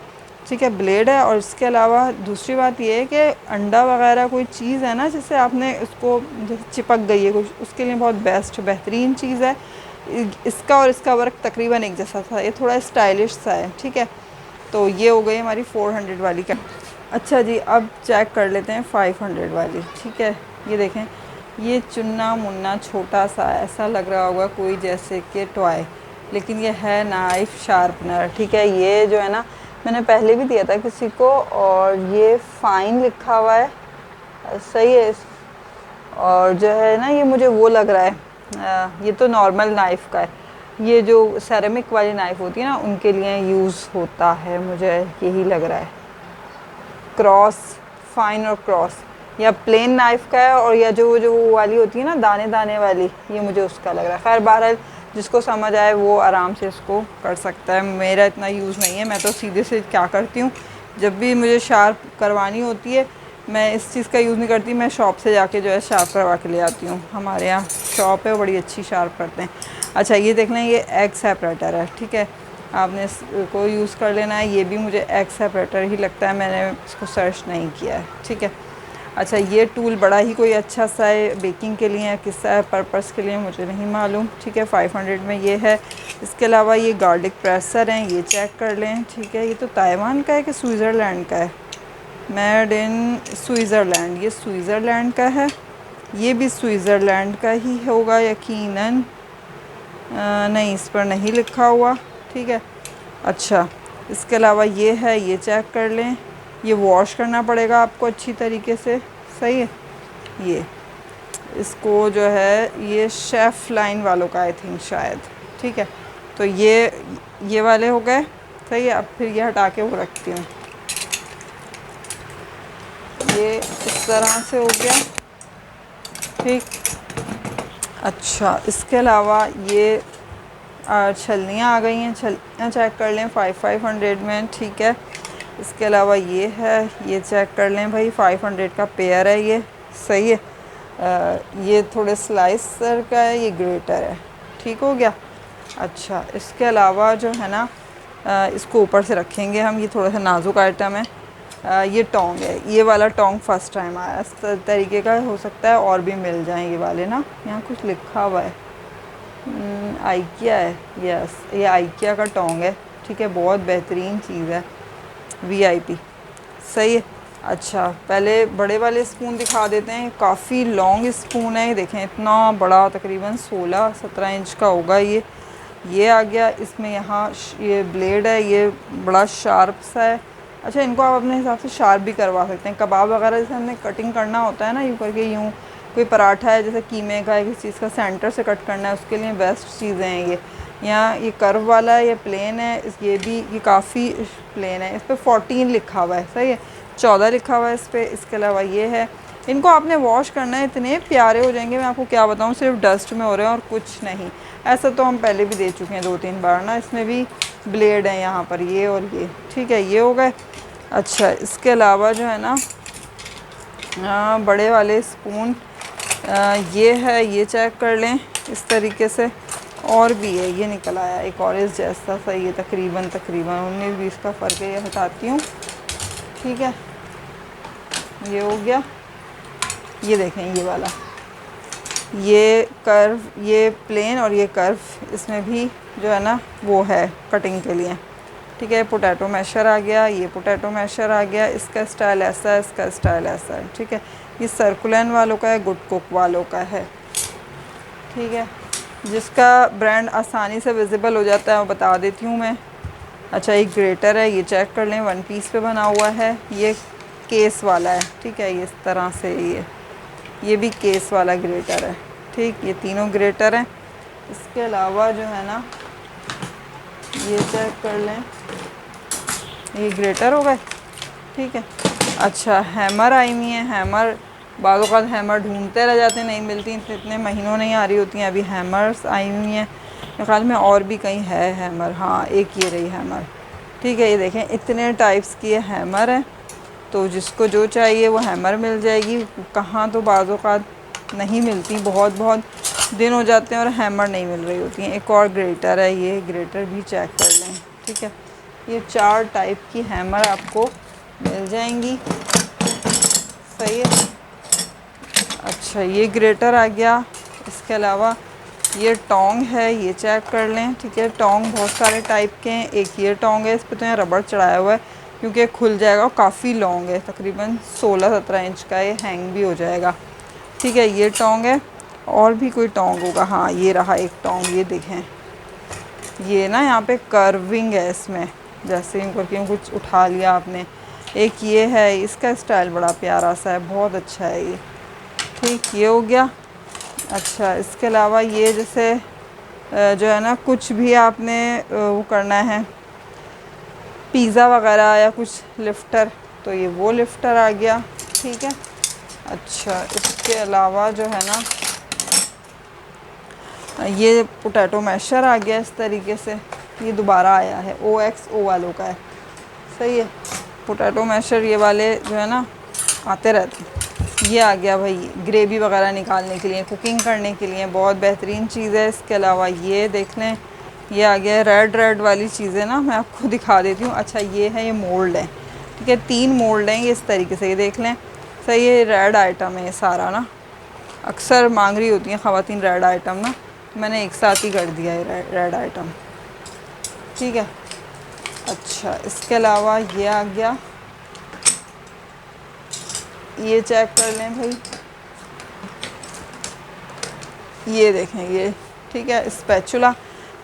ठीक है, ब्लेड है। और इसके अलावा दूसरी बात ये है कि अंडा वगैरह कोई चीज़ है ना, जिससे आपने उसको जैसे चिपक गई है कुछ, उसके लिए बहुत बेहतरीन चीज़ है। इसका और इसका वर्क तकरीबन एक जैसा था, ये थोड़ा स्टाइलिश सा है, ठीक है। तो ये हो गई हमारी 400 वाली का। अच्छा जी, अब चेक कर लेते हैं 500 वाली, ठीक है। ये देखें, ये चुन्ना मुन्ना छोटा सा ऐसा लग रहा होगा कोई जैसे कि टॉय, लेकिन ये है नाइफ शार्पनर, ठीक है। ये जो है ना मैंने पहले भी दिया था किसी को, और ये फ़ाइन लिखा हुआ है, सही है। और जो है ना ये मुझे वो लग रहा है, ये तो नॉर्मल नाइफ़ का है, ये जो सेरेमिक वाली नाइफ़ होती है ना उनके लिए यूज़ होता है, मुझे यही लग रहा है। क्रॉस, फाइन और क्रॉस, या प्लेन नाइफ़ का है, और या जो वाली होती है ना दाने दाने वाली, ये मुझे उसका लग रहा है। खैर बहरहाल जिसको समझ आए वो आराम से इसको कर सकता है, मेरा इतना यूज़ नहीं है। मैं तो सीधे से क्या करती हूँ, जब भी मुझे शार्प करवानी होती है मैं इस चीज़ का यूज़ नहीं करती, मैं शॉप से जाके जो है शार्प करवा के ले आती हूँ। हमारे यहाँ शॉप है, वो बड़ी अच्छी शार्प करते हैं। अच्छा ये देख लें, ये एग सेपरेटर है, ठीक है, आपने इसको यूज़ कर लेना है। ये भी मुझे एग सेपरेटर ही लगता है, मैंने इसको सर्च नहीं किया है, ठीक है। अच्छा ये टूल बड़ा ही कोई अच्छा सा है, बेकिंग के लिए किस पर्पज़ के लिए मुझे नहीं मालूम, ठीक है। 500 में ये है। इसके अलावा ये गार्लिक प्रेसर हैं, ये चेक कर लें, ठीक है। ये तो ताइवान का है कि स्विट्ज़रलैंड का है, मेड इन स्विट्ज़रलैंड, ये स्विट्ज़रलैंड का है, ये भी स्विट्ज़रलैंड का ही होगा यकीनन, नहीं इस पर नहीं लिखा हुआ, ठीक है। अच्छा इसके अलावा ये है, ये चेक कर लें, ये वॉश करना पड़ेगा आपको अच्छी तरीके से, सही है। ये इसको जो है ये शेफ़ लाइन वालों का आई थिंक शायद, ठीक है। तो ये वाले हो गए, सही है। अब फिर ये हटा के वो रखती हूँ, ये इस तरह से हो गया, ठीक। अच्छा इसके अलावा ये छलनियाँ आ गई हैं, छलनियाँ चेक कर लें 500 में, ठीक है। इसके अलावा ये है, ये चेक कर लें भाई, 500 का पेयर है ये, सही है। ये थोड़े स्लाइसर का है, ये ग्रेटर है, ठीक हो गया। अच्छा इसके अलावा जो है ना इसको ऊपर से रखेंगे हम, ये थोड़ा सा नाजुक आइटम है। ये टोंग है, ये वाला टोंग फर्स्ट टाइम आया इस तरीके का, हो सकता है और भी मिल जाएं ये वाले ना। यहाँ कुछ लिखा हुआ है, आइकिया है, यस ये आइकिया का टोंग है, ठीक है। बहुत बेहतरीन चीज़ है, वीआईपी, सही है। अच्छा पहले बड़े वाले स्पून दिखा देते हैं, काफ़ी लॉन्ग स्पून है, ये देखें इतना बड़ा, तकरीबन 16-17 इंच का होगा ये आ गया। इसमें यहाँ ये ब्लेड है, ये बड़ा शार्प सा है। अच्छा इनको आप अपने हिसाब से शार्प भी करवा सकते हैं, कबाब वगैरह जैसे हमने कटिंग करना होता है ना यूँ करके, यूँ कोई पराठा है जैसे कीमे का है, किसी चीज़ का सेंटर से कट करना है, उसके लिए बेस्ट चीज़ें हैं ये। यहाँ ये कर्व वाला है, ये प्लेन है, ये भी ये काफ़ी प्लेन है, इस पर 14 लिखा हुआ है, सही है, 14 लिखा हुआ है इस पर। इसके अलावा ये है, इनको आपने वॉश करना है, इतने प्यारे हो जाएंगे, मैं आपको क्या बताऊँ, सिर्फ डस्ट में हो रहे हैं और कुछ नहीं। ऐसा तो हम पहले भी दे चुके हैं 2-3 बार ना। इसमें भी ब्लेड है यहाँ पर, ये और ये, ठीक है, ये हो गए। अच्छा इसके अलावा जो है ना बड़े वाले स्पून ये है, ये चेक कर लें इस तरीके से, और भी है, ये निकल आया एक और इस जैसा सही है, तकरीबन 19-20 का फ़र्क है, ये हटाती हूँ। ठीक है, ये हो गया। ये देखें ये वाला, ये कर्व, ये प्लेन और ये कर्व, इसमें भी जो है ना वो है कटिंग के लिए। ठीक है, पोटैटो मैशर आ गया, ये पोटैटो मैशर आ गया, इसका स्टाइल ऐसा है, इसका स्टाइल ऐसा है। ठीक है, ये सर्कुलन वालों का है, गुड कुक वालों का है। ठीक है, जिसका ब्रांड आसानी से विजिबल हो जाता है वो बता देती हूँ मैं। अच्छा, एक ग्रेटर है, ये चेक कर लें, 1 पीस पे बना हुआ है, ये केस वाला है। ठीक है, ये इस तरह से ये भी केस वाला ग्रेटर है। ठीक, ये तीनों ग्रेटर हैं। इसके अलावा जो है ना, ये चेक कर लें, ये ग्रेटर हो गए। ठीक है, अच्छा हैमर आई हुई है। हैमर बाज़ औक़ात हैमर ढूंढते रह जाते हैं, नहीं मिलती, इतने महीनों नहीं आ रही होती हैं। अभी हैमर्स आई हुई हैं, मेरे ख्याल में और भी कहीं है हैमर। हाँ, एक ये रही हैमर। ठीक है, ये देखें इतने टाइप्स की हैमर है, तो जिसको जो चाहिए वो हैमर मिल जाएगी। कहाँ तो बाज़ औक़ात नहीं मिलती, बहुत बहुत दिन हो जाते हैं और हैमर नहीं मिल रही होती हैं। एक और ग्रेटर है, ये ग्रेटर भी चेक कर लें। ठीक है, ये 4 टाइप की हैमर आपको मिल जाएंगी। सही है। अच्छा, ये ग्रेटर आ गया। इसके अलावा ये टोंग है, ये चेक कर लें। ठीक है, टोंग बहुत सारे टाइप के हैं। एक ये टोंग है, इस पर तो यहाँ रबड़ चढ़ाया हुआ है क्योंकि खुल जाएगा, काफ़ी लॉन्ग है, तकरीबन 16-17 इंच का, ये हैंग भी हो जाएगा। ठीक है, ये टोंग है। और भी कोई टोंग होगा, हाँ ये रहा एक टोंग, ये देखें, ये ना यहाँ पे कर्विंग है इसमें, जैसे यूँ करके कुछ उठा लिया आपने। एक ये है, इसका स्टाइल बड़ा प्यारा सा है, बहुत अच्छा है ये। ठीक, ये हो गया। अच्छा, इसके अलावा ये जैसे जो है ना, कुछ भी आपने वो करना है, पिज़्ज़ा वगैरह या कुछ लिफ्टर, तो ये वो लिफ्टर आ गया। ठीक है। अच्छा, इसके अलावा जो है ना, ये पोटैटो मैशर आ गया इस तरीके से, ये दोबारा आया है, OXO वालों का है। सही है, पोटैटो मैशर ये वाले जो है ना आते रहते हैं। ये आ गया भाई ग्रेवी वगैरह निकालने के लिए, कुकिंग करने के लिए बहुत बेहतरीन चीज़ है। इसके अलावा ये देख लें, ये आ गया रेड वाली चीज़ें ना, मैं आपको दिखा देती हूँ। अच्छा, ये है, ये मोल्ड है। ठीक है, 3 मोल्ड हैं ये इस तरीके से, ये देख लें। सही है, रेड आइटम है ये सारा ना, अक्सर मांग रही होती हैं ख़वातीन रेड आइटम ना, मैंने एक साथ ही कर दिया है रेड आइटम। ठीक है। अच्छा, इसके अलावा ये आ गया, ये चेक कर लें भाई, ये देखें ये। ठीक है, स्पैचुला,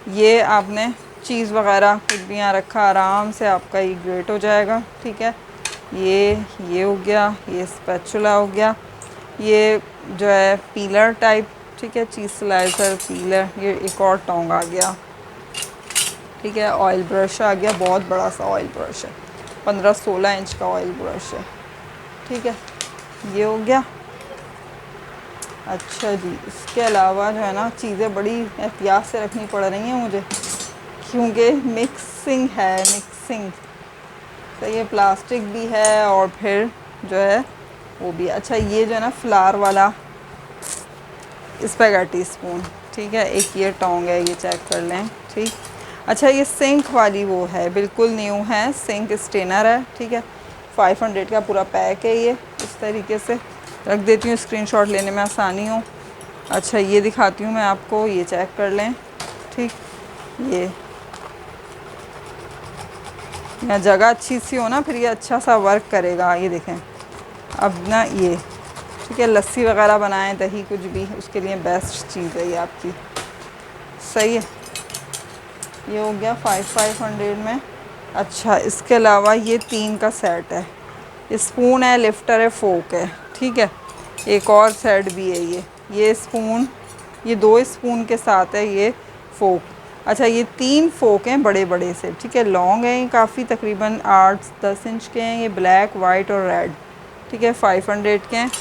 ये आपने चीज़ वगैरह कुछ भी यहाँ रखा, आराम से आपका ये ग्रेट हो जाएगा। ठीक है, ये हो गया, ये स्पैचुला हो गया। ये जो है पीलर टाइप, ठीक है, चीज़ स्लाइसर पीलर। ये एक और टोंग आ गया। ठीक है, ऑयल ब्रश आ गया, बहुत बड़ा सा ऑयल ब्रश है, 15-16 इंच का ऑयल ब्रश है। ठीक है, ये हो गया। अच्छा जी, इसके अलावा जो है ना, चीज़ें बड़ी एहतियात से रखनी पड़ रही हैं मुझे, क्योंकि मिक्सिंग है, मिक्सिंग। तो ये प्लास्टिक भी है और फिर जो है वो भी। अच्छा, ये जो है ना फ्लावर वाला स्पैगेटी स्पून। ठीक है, एक ये टोंग है, ये चेक कर लें। ठीक। अच्छा, ये सिंक वाली वो है, बिल्कुल न्यू है, सिंक स्टेनर है। ठीक है, 500 का पूरा पैक है ये, इस तरीके से रख देती हूँ, स्क्रीनशॉट लेने में आसानी हो। अच्छा, ये दिखाती हूँ मैं आपको, ये चेक कर लें। ठीक, ये यहाँ जगह अच्छी सी हो ना, फिर ये अच्छा सा वर्क करेगा। ये देखें, अब ना ये, ठीक है, लस्सी वगैरह बनाएं, दही कुछ भी, उसके लिए बेस्ट चीज़ है ये आपकी। सही है, ये हो गया 500 में। अच्छा, इसके अलावा ये 3 का सेट है, स्पून है, लिफ्टर है, फोक है। ठीक है, एक और सेट भी है ये स्पून, ये 2 स्पून के साथ है ये फोक। अच्छा, ये 3 फोक हैं बड़े बड़े से। ठीक है, लॉन्ग हैं ये काफ़ी, तकरीबन 8-10 इंच के हैं ये, ब्लैक, वाइट और रेड। ठीक है, 500 के हैं।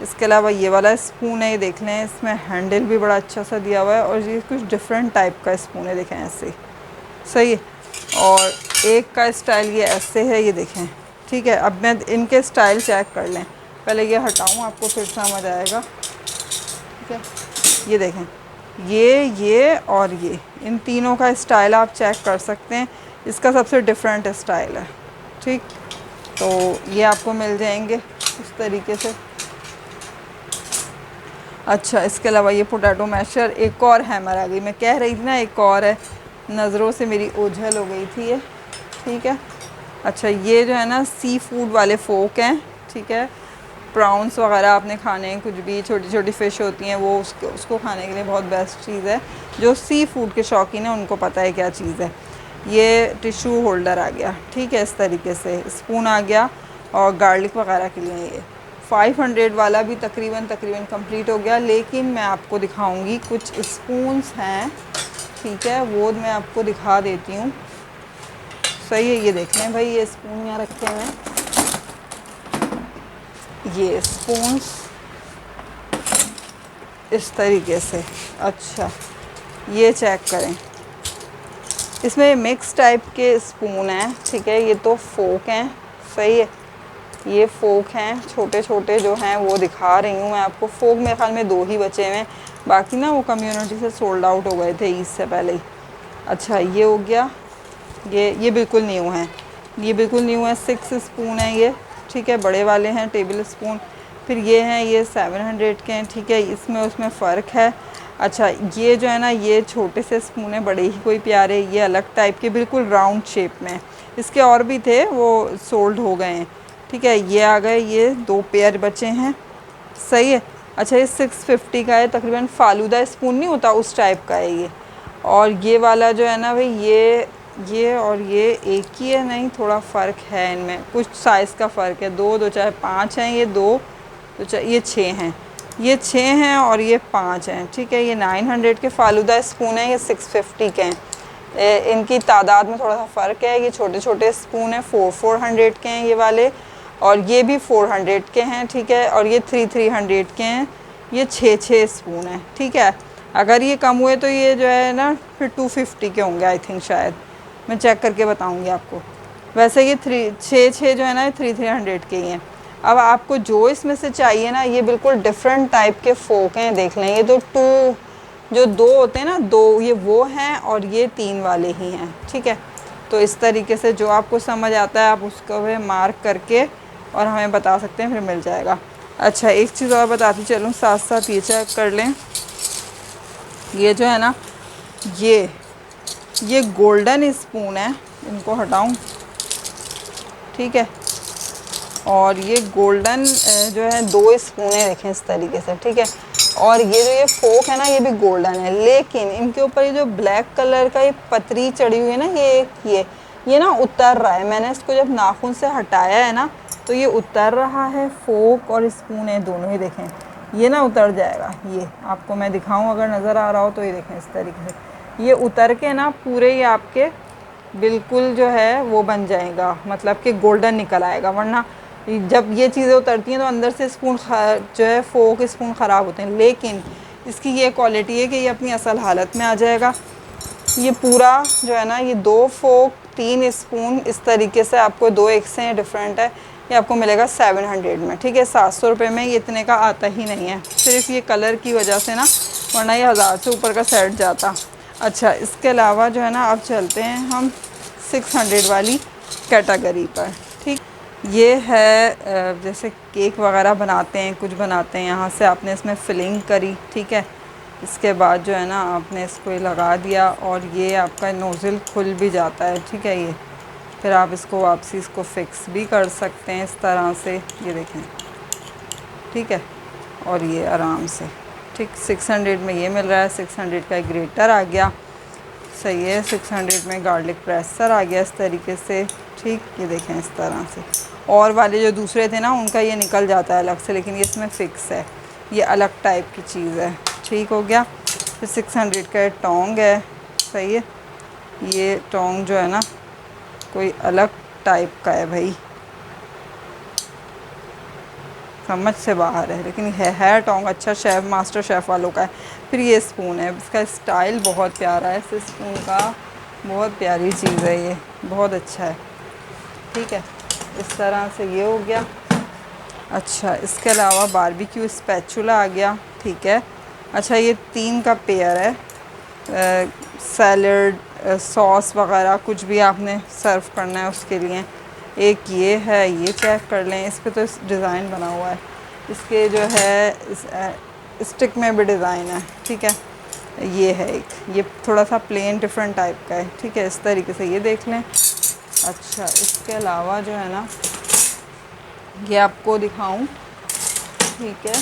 इसके अलावा ये वाला स्पून है, ये देख लें, इसमें हैंडल भी बड़ा अच्छा सा दिया हुआ है और ये कुछ डिफरेंट टाइप का स्पून है, देखें ऐसे। सही है, और एक का स्टाइल ये ऐसे है, ये देखें। ठीक है, अब मैं इनके स्टाइल चेक कर लें, पहले ये हटाऊं, आपको फिर समझ आएगा। ठीक है, ये देखें, ये और ये, इन तीनों का स्टाइल आप चेक कर सकते हैं। इसका सबसे डिफरेंट स्टाइल है, ठीक। तो ये आपको मिल जाएंगे इस तरीके से। अच्छा, इसके अलावा ये पोटैटो मैशर, एक और हैमर आ गई। मैं कह रही थी ना एक और है, नज़रों से मेरी ओझल हो गई थी ये, ठीक है। अच्छा, ये जो है ना सी फूड वाले फोक हैं, ठीक है। प्राउंस वगैरह आपने खाने हैं, कुछ भी छोटी छोटी फ़िश होती हैं, वो उसको खाने के लिए बहुत बेस्ट चीज़ है। जो सी फूड के शौकीन हैं उनको पता है क्या चीज़ है। ये टिश्यू होल्डर आ गया, ठीक है, इस तरीके से। स्पून आ गया, और गार्लिक वगैरह के लिए ये 500 वाला भी तकरीबन कंप्लीट हो गया। लेकिन मैं आपको दिखाऊंगी कुछ स्पून्स हैं, ठीक है, वो मैं आपको दिखा देती हूँ। सही है, ये देख लें भाई, ये स्पून यहाँ रखे हुए हैं, ये स्पून्स इस तरीके से। अच्छा, ये चेक करें, इसमें मिक्स टाइप के स्पून हैं, ठीक है। ये तो फोक हैं, सही है, ये फोक हैं, छोटे छोटे जो हैं वो दिखा रही हूँ मैं आपको। फोक मेरे ख्याल में 2 ही बचे हुए हैं, बाकी ना वो कम्युनिटी से सोल्ड आउट हो गए थे ईद से पहले ही। अच्छा, ये हो गया, ये बिल्कुल न्यू है, ये बिल्कुल न्यू है। 6 स्पून है ये, ठीक है, बड़े वाले हैं टेबल स्पून। फिर ये हैं, ये 700 के हैं, ठीक है, इसमें उसमें फ़र्क है। अच्छा, ये जो है ना, ये छोटे से स्पून है, बड़े ही कोई प्यारे, ये अलग टाइप के, बिल्कुल राउंड शेप में। इसके और भी थे, वो सोल्ड हो गए हैं, ठीक है। ये आ गए, ये 2 पेयर बचे हैं, सही है। अच्छा, ये 650 का है, तकरीबन फालूदा स्पून नहीं होता उस टाइप का है ये। और ये वाला जो है ना भाई, ये और ये एक ही है, नहीं थोड़ा फ़र्क है इनमें, कुछ साइज़ का फ़र्क है। 2 चाहे 5 हैं, ये 2 तो चाहे ये 6 हैं, ये 6 हैं और ये 5 हैं, ठीक है। ये 900 के फालूदा स्पून है, ये 650 के हैं। इनकी तादाद में थोड़ा सा फ़र्क है, ये छोटे छोटे स्पून हैं, 400 के हैं ये वाले, और ये भी 400 के हैं, ठीक है। और ये 300 के हैं, ये 6 स्पून हैं, ठीक है। अगर ये कम हुए तो ये जो है ना फिर 250 के होंगे आई थिंक, शायद मैं चेक करके बताऊंगी आपको। वैसे ये 6 जो है ना, 300 के ही हैं। अब आपको जो इसमें से चाहिए ना, ये बिल्कुल डिफरेंट टाइप के फोक हैं, देख लें। ये तो 2 होते हैं ना, 2 ये वो हैं, और ये 3 वाले ही हैं, ठीक है। तो इस तरीके से जो आपको समझ आता है आप उसको वे मार्क करके और हमें बता सकते हैं, फिर मिल जाएगा। अच्छा, एक चीज़ और बताती चलूँ साथ साथ, ये चेक कर लें। ये जो है ना, ये गोल्डन स्पून है, इनको हटाऊं, ठीक है। और ये गोल्डन जो है 2 स्पून है, देखें इस तरीके से, ठीक है। और ये जो ये फोक है ना, ये भी गोल्डन है, लेकिन इनके ऊपर ये जो ब्लैक कलर का ये पतरी चढ़ी हुई है ना, ये ना उतर रहा है। मैंने इसको जब नाखून से हटाया है ना, तो ये उतर रहा है। फोक और स्पून है दोनों ही, देखें ये ना उतर जाएगा। ये आपको मैं दिखाऊं अगर नज़र आ रहा हो तो, ये देखें इस तरीके से ये उतर के ना पूरे ही आपके बिल्कुल जो है वो बन जाएगा, मतलब कि गोल्डन निकल आएगा। वरना जब ये चीज़ें उतरती हैं तो अंदर से स्पून जो है फोक स्पून ख़राब होते हैं। लेकिन इसकी ये क्वालिटी है कि ये अपनी असल हालत में आ जाएगा। ये पूरा जो है ना, ये 2 फोक 3 स्पून इस तरीके से आपको 2 एक से डिफरेंट है, ये आपको मिलेगा 700 में, ठीक है। 700 रुपये में ये इतने का आता ही नहीं है, सिर्फ ये कलर की वजह से ना, वरना ये 1000 से ऊपर का सेट जाता। अच्छा, इसके अलावा जो है ना, अब चलते हैं हम 600 वाली कैटेगरी पर, ठीक। ये है जैसे केक वगैरह बनाते हैं, कुछ बनाते हैं, यहाँ से आपने इसमें फिलिंग करी, ठीक है। इसके बाद जो है ना, आपने इसको ये लगा दिया, और ये आपका नोज़ल खुल भी जाता है, ठीक है। ये फिर आप इसको वापसी इसको फ़िक्स भी कर सकते हैं इस तरह से, ये देखें, ठीक है। और ये आराम से, ठीक। 600 में ये मिल रहा है, 600 का एक ग्रेटर आ गया, सही है। 600 में गार्लिक प्रेसर आ गया इस तरीके से, ठीक। ये देखें इस तरह से। और वाले जो दूसरे थे ना, उनका ये निकल जाता है अलग से, लेकिन ये इसमें फ़िक्स है, ये अलग टाइप की चीज़ है, ठीक हो गया। फिर 600 का टोंग है, सही है। ये टोंग जो है ना, कोई अलग टाइप का है भाई, समझ से बाहर है, लेकिन है टोंग अच्छा, शेफ़ मास्टर शेफ़ वालों का है। फिर ये स्पून है, इसका स्टाइल बहुत प्यारा है, इस स्पून का बहुत प्यारी चीज़ है, ये बहुत अच्छा है, ठीक है। इस तरह से ये हो गया। अच्छा, इसके अलावा बारबेक्यू स्पैचुला आ गया, ठीक है। अच्छा ये 3 का पेयर है, सैलड सॉस वगैरह कुछ भी आपने सर्व करना है उसके लिए। एक ये है, ये चेक कर लें, इस पे तो डिज़ाइन बना हुआ है, इसके जो है इस स्टिक में भी डिज़ाइन है, ठीक है। ये है एक, ये थोड़ा सा प्लेन डिफरेंट टाइप का है, ठीक है, इस तरीके से ये देख लें। अच्छा इसके अलावा जो है ना ये आपको दिखाऊं, ठीक है,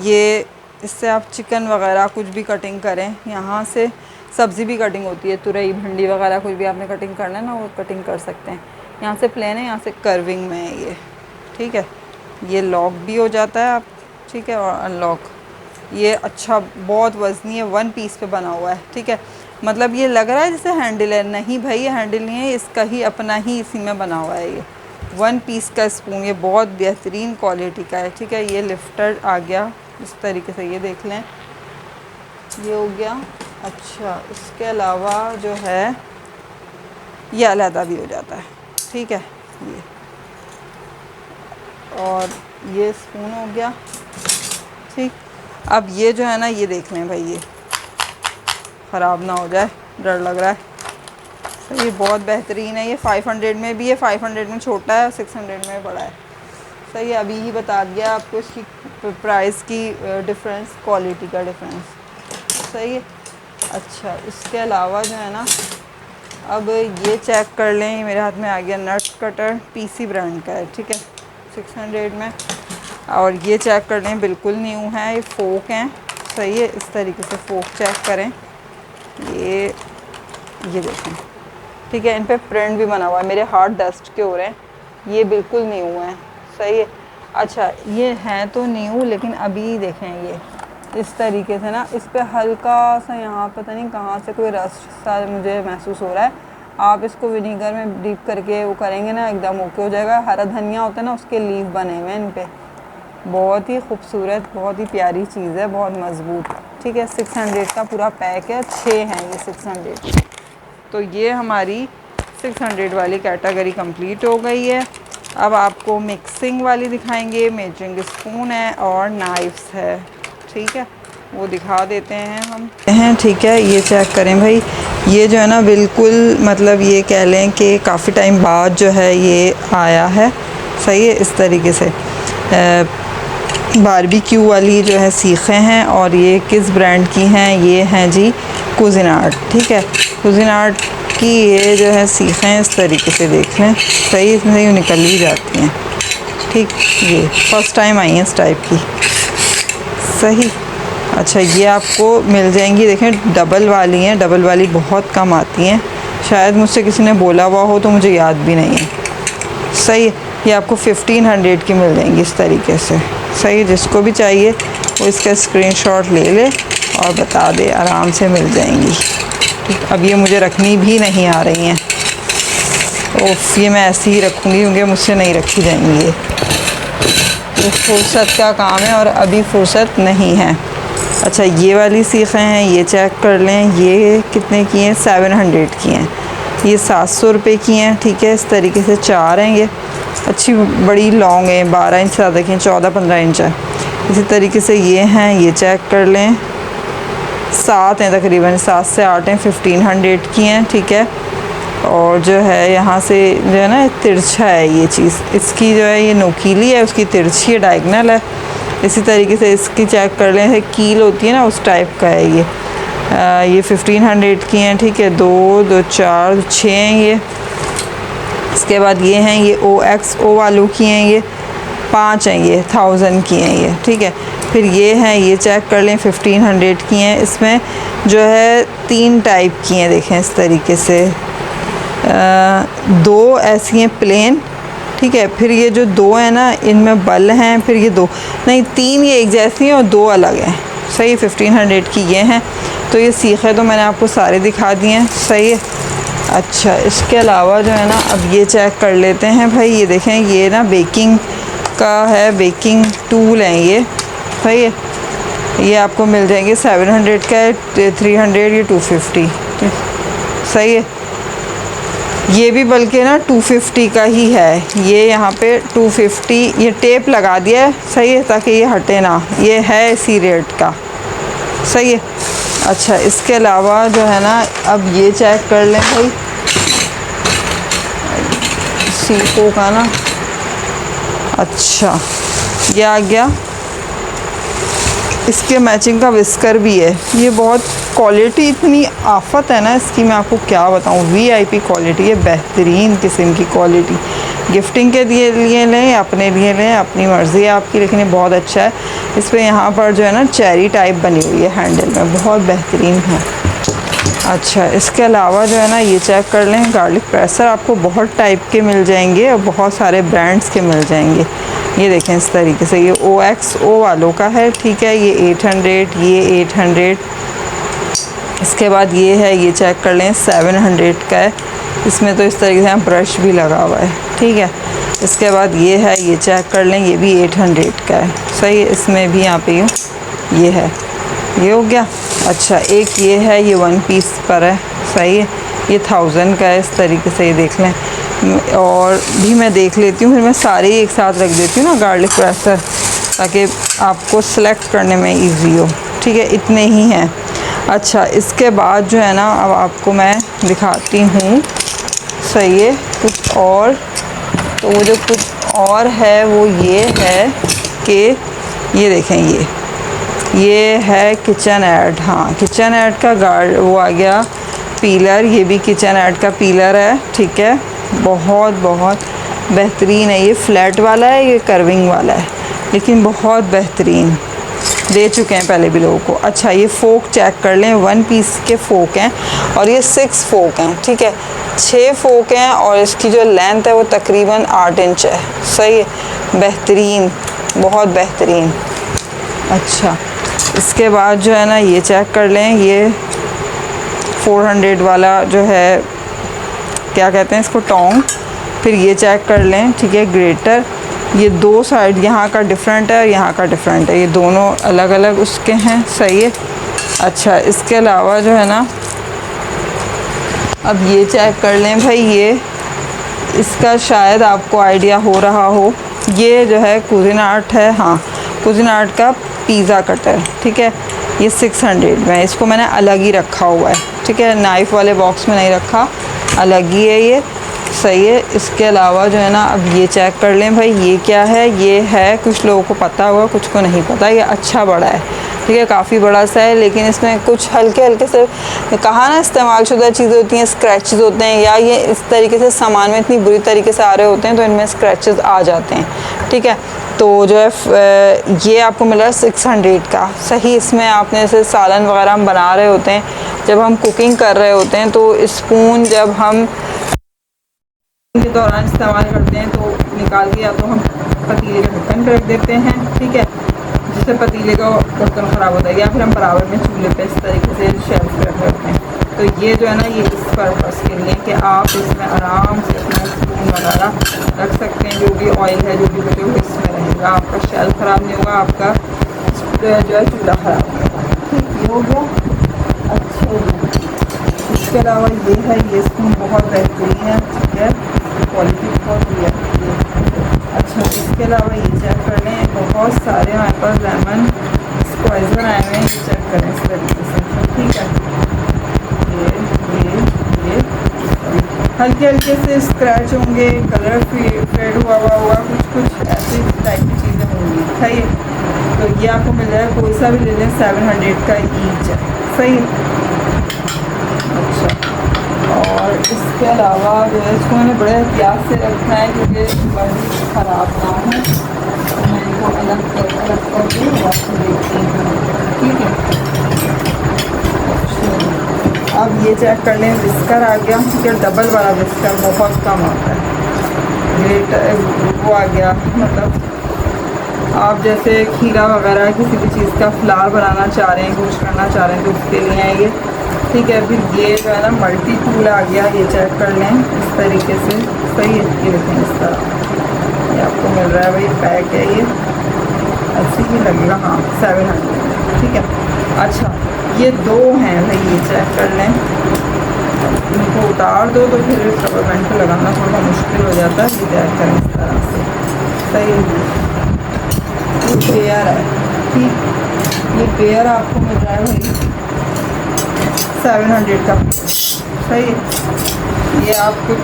ये इससे आप चिकन वगैरह कुछ भी कटिंग करें, यहाँ से सब्ज़ी भी कटिंग होती है, तुरई भिंडी वगैरह कुछ भी आपने कटिंग करना है ना वो कटिंग कर सकते हैं। यहाँ से प्लेन है, यहाँ से कर्विंग में है ये, ठीक है। ये लॉक भी हो जाता है आप, ठीक है, और अनलॉक। ये अच्छा बहुत वज़नी है, 1 पीस पे बना हुआ है, ठीक है। मतलब ये लग रहा है जैसे हैंडल है, नहीं भाई ये हैंडल नहीं है, इसका ही अपना ही इसी में बना हुआ है। ये 1 पीस का स्पून, ये बहुत बेहतरीन क्वालिटी का है, ठीक है। ये लिफ्टर आ गया इस तरीके से, ये देख लें, ये हो गया। अच्छा इसके अलावा जो है ये अलहदा भी हो जाता है, ठीक है ये, और ये स्पून हो गया, ठीक। अब ये जो है ना ये देख लें भाई, ये ख़राब ना हो जाए, डर लग रहा है। तो ये बहुत बेहतरीन है, ये 500 में भी है, 500 में छोटा है, 600 में बड़ा है। सही है, अभी ही बता दिया आपको इसकी प्राइस की डिफरेंस, क्वालिटी का डिफरेंस, सही है। अच्छा इसके अलावा जो है ना अब ये चेक कर लें, ये मेरे हाथ में आ गया नट कटर, पीसी ब्रांड का है, ठीक है, 600 में। और ये चेक कर लें, बिल्कुल न्यू है, ये फोक हैं, सही है। इस तरीके से फोक चेक करें, ये देखें, ठीक है, इन पे प्रिंट भी बना हुआ है, मेरे हाथ डस्ट के हो रहे हैं, ये बिल्कुल न्यू है, सही है। अच्छा ये हैं तो न्यू, लेकिन अभी देखें ये इस तरीके से ना, इस पे हल्का सा यहाँ पता नहीं कहाँ से कोई रस्ट सा मुझे महसूस हो रहा है। आप इसको विनीगर में डीप करके वो करेंगे ना, एकदम ओके हो जाएगा। हरा धनिया होता है ना, उसके लीफ बने हुए हैं इन पे, बहुत ही खूबसूरत, बहुत ही प्यारी चीज़ है, बहुत मज़बूत, ठीक है। 600 का पूरा पैक है, 6 हैं ये 600। तो ये हमारी 600 वाली कैटेगरी कंप्लीट हो गई है। अब आपको मिक्सिंग वाली दिखाएंगे, मेजरिंग स्पून है और नाइफ्स है, ठीक है, वो दिखा देते हैं हम हैं, ठीक है। ये चेक करें भाई, ये जो है ना बिल्कुल मतलब ये कह लें कि काफ़ी टाइम बाद जो है ये आया है, सही है। इस तरीके से बारबेक्यू वाली जो है सीखें हैं, और ये किस ब्रांड की हैं, ये हैं जी कुज़िनार्ट, ठीक है, कुज़िनार्ट की ये जो है सीखें इस तरीके से देख लें, सही, इसमें से निकल ही जाती हैं, ठीक। ये फर्स्ट टाइम आई हैं इस टाइप की, सही। अच्छा ये आपको मिल जाएंगी, देखें डबल वाली हैं, डबल वाली बहुत कम आती हैं, शायद मुझसे किसी ने बोला हुआ हो तो मुझे याद भी नहीं है, सही। ये आपको 1500 की मिल जाएंगी इस तरीके से, सही। जिसको भी चाहिए वो इसका स्क्रीनशॉट ले ले और बता दे, आराम से मिल जाएंगी, ठीक। अब ये मुझे रखनी भी नहीं आ रही हैं, ओफ, ये मैं ऐसे ही रखूँगी क्योंकि मुझसे नहीं रखी जाएंगी, ये तो फुर्सत का काम है और अभी फुर्सत नहीं है। अच्छा ये वाली सीखें हैं, ये चेक कर लें, ये कितने की हैं, 700 की हैं, ये 700 रुपये की हैं, ठीक है। इस तरीके से 4 हैं, ये अच्छी बड़ी लॉन्ग है, 12 इंच से ज़्यादा की, 14-15 इंच है। इसी तरीके से ये हैं, ये चेक कर लें, 7 हैं तकरीबन, 7 से 8 हैं, 1500 की हैं, ठीक है। और जो है यहाँ से जो है ना तिरछा है ये चीज़, इसकी जो है ये नोकीली है, उसकी तिरछी है, डायगनल है। इसी तरीके से इसकी चेक कर लें, कील होती है ना उस टाइप का है ये 1500 की हैं, ठीक है। 2, 2, 4, 6 हैं ये। इसके बाद ये हैं, ये OXO वालों की हैं, ये 5 हैं, ये 1000 की हैं ये, ठीक है। फिर ये हैं, ये चेक कर लें, 1500 की हैं। इसमें जो है 3 टाइप की हैं, देखें इस तरीके से, 2 ऐसी हैं प्लेन, ठीक है। फिर ये जो 2 हैं ना इनमें बल हैं, फिर ये 2 नहीं 3 ये एक जैसी हैं और 2 अलग हैं, सही। 1500 की ये हैं। तो ये सीखे तो मैंने आपको सारे दिखा दिए हैं, सही है। अच्छा इसके अलावा जो है ना अब ये चेक कर लेते हैं भाई, ये देखें, ये ना बेकिंग का है, बेकिंग टूल हैं ये, सही है। ये आपको मिल जाएंगे 700 का है, 300, ये 250, सही है। ये भी बल्कि ना 250 का ही है। ये यहाँ पे 250, ये टेप लगा दिया है, सही है, ताकि ये हटे ना। ये है इसी रेट का, सही है। अच्छा, इसके अलावा जो है ना, अब ये चेक कर लें भाई, सीको का ना। अच्छा, ये आ गया। इसके मैचिंग का विस्कर भी है। ये बहुत क्वालिटी इतनी आफत है ना इसकी, मैं आपको क्या बताऊँ। वीआईपी क्वालिटी है, बेहतरीन किस्म की क्वालिटी। गिफ्टिंग के लिए लें, अपने लिए लें, अपनी मर्ज़ी है आपकी, लेकिन ये बहुत अच्छा है। इस पर यहाँ पर जो है ना चेरी टाइप बनी हुई है हैंडल में, बहुत बेहतरीन है। अच्छा, इसके अलावा जो है ना, ये चेक कर लें, गार्लिक प्रेसर आपको बहुत टाइप के मिल जाएंगे और बहुत सारे ब्रांड्स के मिल जाएंगे। ये देखें इस तरीके से, ये OXO वालों का है, ठीक है। ये 800, ये 800। इसके बाद ये है, ये चेक कर लें, 700 का है। इसमें तो इस तरीके से ब्रश भी लगा हुआ है, ठीक है। इसके बाद ये है, ये चेक कर लें, ये भी 800 का है, सही है। इसमें भी यहाँ पे ये है, ये हो गया। अच्छा, एक ये है, ये 1 पीस पर है, सही है। ये 1000 का है, इस तरीके से ये देख लें। और भी मैं देख लेती हूँ, फिर मैं सारे ही एक साथ रख देती हूँ ना गार्लिक प्रेसर, ताकि आपको सेलेक्ट करने में इजी हो, ठीक है। इतने ही हैं। अच्छा, इसके बाद जो है ना, अब आपको मैं दिखाती हूँ, सही है, कुछ और। तो वो जो कुछ और है वो ये है कि ये देखें, ये है किचन ऐड। हाँ, किचन ऐड का वो आ गया पीलर। ये भी किचन ऐड का पीलर है, ठीक है। बहुत बहुत बेहतरीन है। ये फ्लैट वाला है, ये कर्विंग वाला है, लेकिन बहुत बेहतरीन। दे चुके हैं पहले भी लोगों को। अच्छा, ये फोक चेक कर लें, 1 पीस के फोक हैं और ये 6 फोक हैं, ठीक है। 6 फोक हैं और इसकी जो लेंथ है वो तकरीबन 8 इंच है, सही है। बेहतरीन, बहुत बेहतरीन। अच्छा, इसके बाद जो है ना, ये चेक कर लें, ये 400 वाला जो है, क्या कहते हैं इसको, टोंग। फिर ये चेक कर लें, ठीक है, ग्रेटर। ये 2 साइड यहाँ का डिफरेंट है और यहाँ का डिफरेंट है, ये दोनों अलग अलग उसके हैं, सही है। अच्छा, इसके अलावा जो है ना, अब ये चेक कर लें भाई, ये इसका शायद आपको आइडिया हो रहा हो, ये जो है कुजिन आर्ट है। हाँ, कुजिन आर्ट का पिज़्ज़ा कटर, ठीक है। ये 600 में, इसको मैंने अलग ही रखा हुआ है, ठीक है। नाइफ़ वाले बॉक्स में नहीं रखा, अलग ही है ये, सही है। इसके अलावा जो है ना, अब ये चेक कर लें भाई, ये क्या है। ये है, कुछ लोगों को पता होगा, कुछ को नहीं पता। ये अच्छा बड़ा है, ठीक है, काफ़ी बड़ा सा है, लेकिन इसमें कुछ हल्के हल्के से, कहा ना, इस्तेमाल शुदा चीज़ें होती हैं, स्क्रैचेस होते हैं, या ये इस तरीके से सामान में इतनी बुरी तरीके से आ रहे होते हैं तो इनमें स्क्रैचेस आ जाते हैं, ठीक है। तो जो है ये आपको मिला 600 का, सही। इसमें आपने जैसे सालन वगैरह हम बना रहे होते हैं, जब हम कुकिंग कर रहे होते हैं, तो स्पून जब हम के दौरान इस्तेमाल करते हैं तो निकाल के या तो हम पतीले के ढक्कन पर रख देते हैं, ठीक है, जिससे पतीले का बर्तन ख़राब होता है, या फिर हम बराबर में चूल्हे पे इस तरीके से शेल्फ पे रख देते हैं। तो ये जो है ना, ये इस पर्पज़ के लिए कि आप इसमें आराम से अपना स्पून वगैरह रख सकते हैं, जो भी ऑयल है, जो भी बचे हुए इसमें रहेगा, आपका शेल्फ ख़राब नहीं होगा, आपका जो है चूल्हा ख़राब नहीं होगा, ठीक, ये हो गया। अच्छा, इसके अलावा ये है, ये स्पून बहुत बेहतरीन है, ठीक है, क्वालिटी बहुत ही है। अच्छा, इसके अलावा ये चेक कर लें, बहुत सारे हमारे पास लेमन स्क्वाइज़र आए हुए हैं, ये चेक करें इस तरीके से, ठीक है। ये हल्के हल्के से स्क्रैच होंगे, कलर फेड हुआ होगा, कुछ ऐसी टाइप की चीज़ें होंगी, सही है। तो ये आपको मिल जाएगा, कोई सा भी ले लें, 700 का ईच है, सही है। अच्छा, और इसके अलावा जो है, इसको मैंने बड़े एहतियात से रखा है क्योंकि बड़ी ख़राब ना हो, तो मैं इनको अलग करके रख करके आपको देखती हूँ, ठीक है। अच्छा, अब ये चेक कर लें, विस्कर आ गया, ठीक है, डबल वाला विस्कर बहुत कम आता है, ग्रेट वो आ गया। मतलब आप जैसे खीरा वगैरह किसी भी चीज़ का फ्लावर बनाना चाह रहे हैं, कुछ करना चाह रहे हैं, तो उसके लिए है ये, ठीक है। फिर ये जो है ना, मल्टी टूल आ गया, ये चेक कर लें इस तरीके से, सही है। ये देखें इस तरह ये आपको मिल रहा है भाई, पैक है ये, ऐसे ही लगेगा। हाँ, 700, ठीक है। अच्छा, ये 2 हैं भाई, ये चेक कर लें, इनको उतार दो तो फिर रबर बैंड को लगाना थोड़ा मुश्किल हो जाता है। ये तैयार करें इस तरह से, सही है। ये पेयर है, ठीक, ये पेयर आपको मिल रहा है भाई 700 का, सही है। ये आप कुछ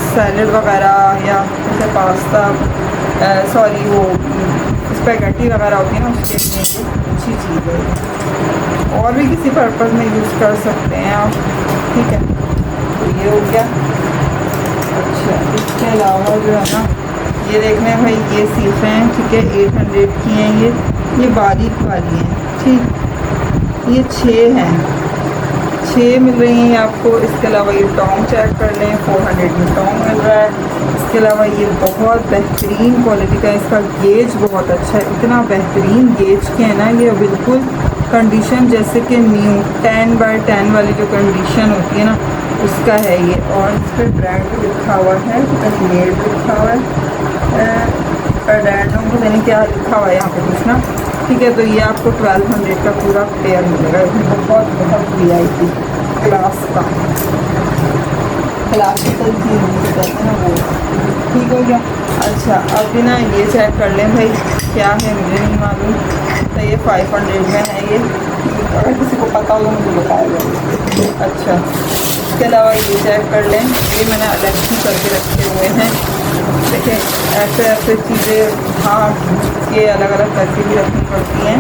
सैलड वगैरह या जैसे पास्ता, सॉरी वो स्पैगेटी वगैरह होती है ना, उसके लिए ये अच्छी चीज़ है। और भी किसी पर्पज़ में यूज़ कर सकते हैं आप, ठीक है। तो ये हो गया। अच्छा, इसके अलावा जो है ना, ये देखने भाई ये सीखें हैं, ठीक है, 800 की हैं ये बारीक वाली हैं, ठीक। ये 6 हैं, 6 मिल रही हैं आपको। इसके अलावा ये टोंग चेक कर लें, 400 में टोंग मिल रहा है। इसके अलावा ये बहुत बेहतरीन क्वालिटी का, इसका गेज बहुत अच्छा है, इतना बेहतरीन गेज के है ना, ये बिल्कुल कंडीशन जैसे कि न्यू 10x10 वाली जो कंडीशन होती है ना, उसका है ये। और इस पर ब्रांड लिखा हुआ है, मेड लिखा हुआ है, ब्रांड को नहीं क्या लिखा हुआ है यहाँ पे कुछ ना, ठीक है। तो ये आपको 1200 का पूरा पेयर मिलेगा। बहुत बहुत VIP क्लास का, क्लासिकल चीज़ कहते हैं ना वो, ठीक हो गया। अच्छा, अब ना ये चेक कर लें भाई क्या है, मुझे नहीं मालूम। तो ये 500 में है ये, अगर किसी को पता होगा मुझे बताएगा। अच्छा, इसके अलावा ये चेक कर लें, ये मैंने अलग ही करके रखे हुए हैं। देखिए ऐसे ऐसे चीज़ें हाँ, ये अलग अलग करके भी रखनी पड़ती हैं,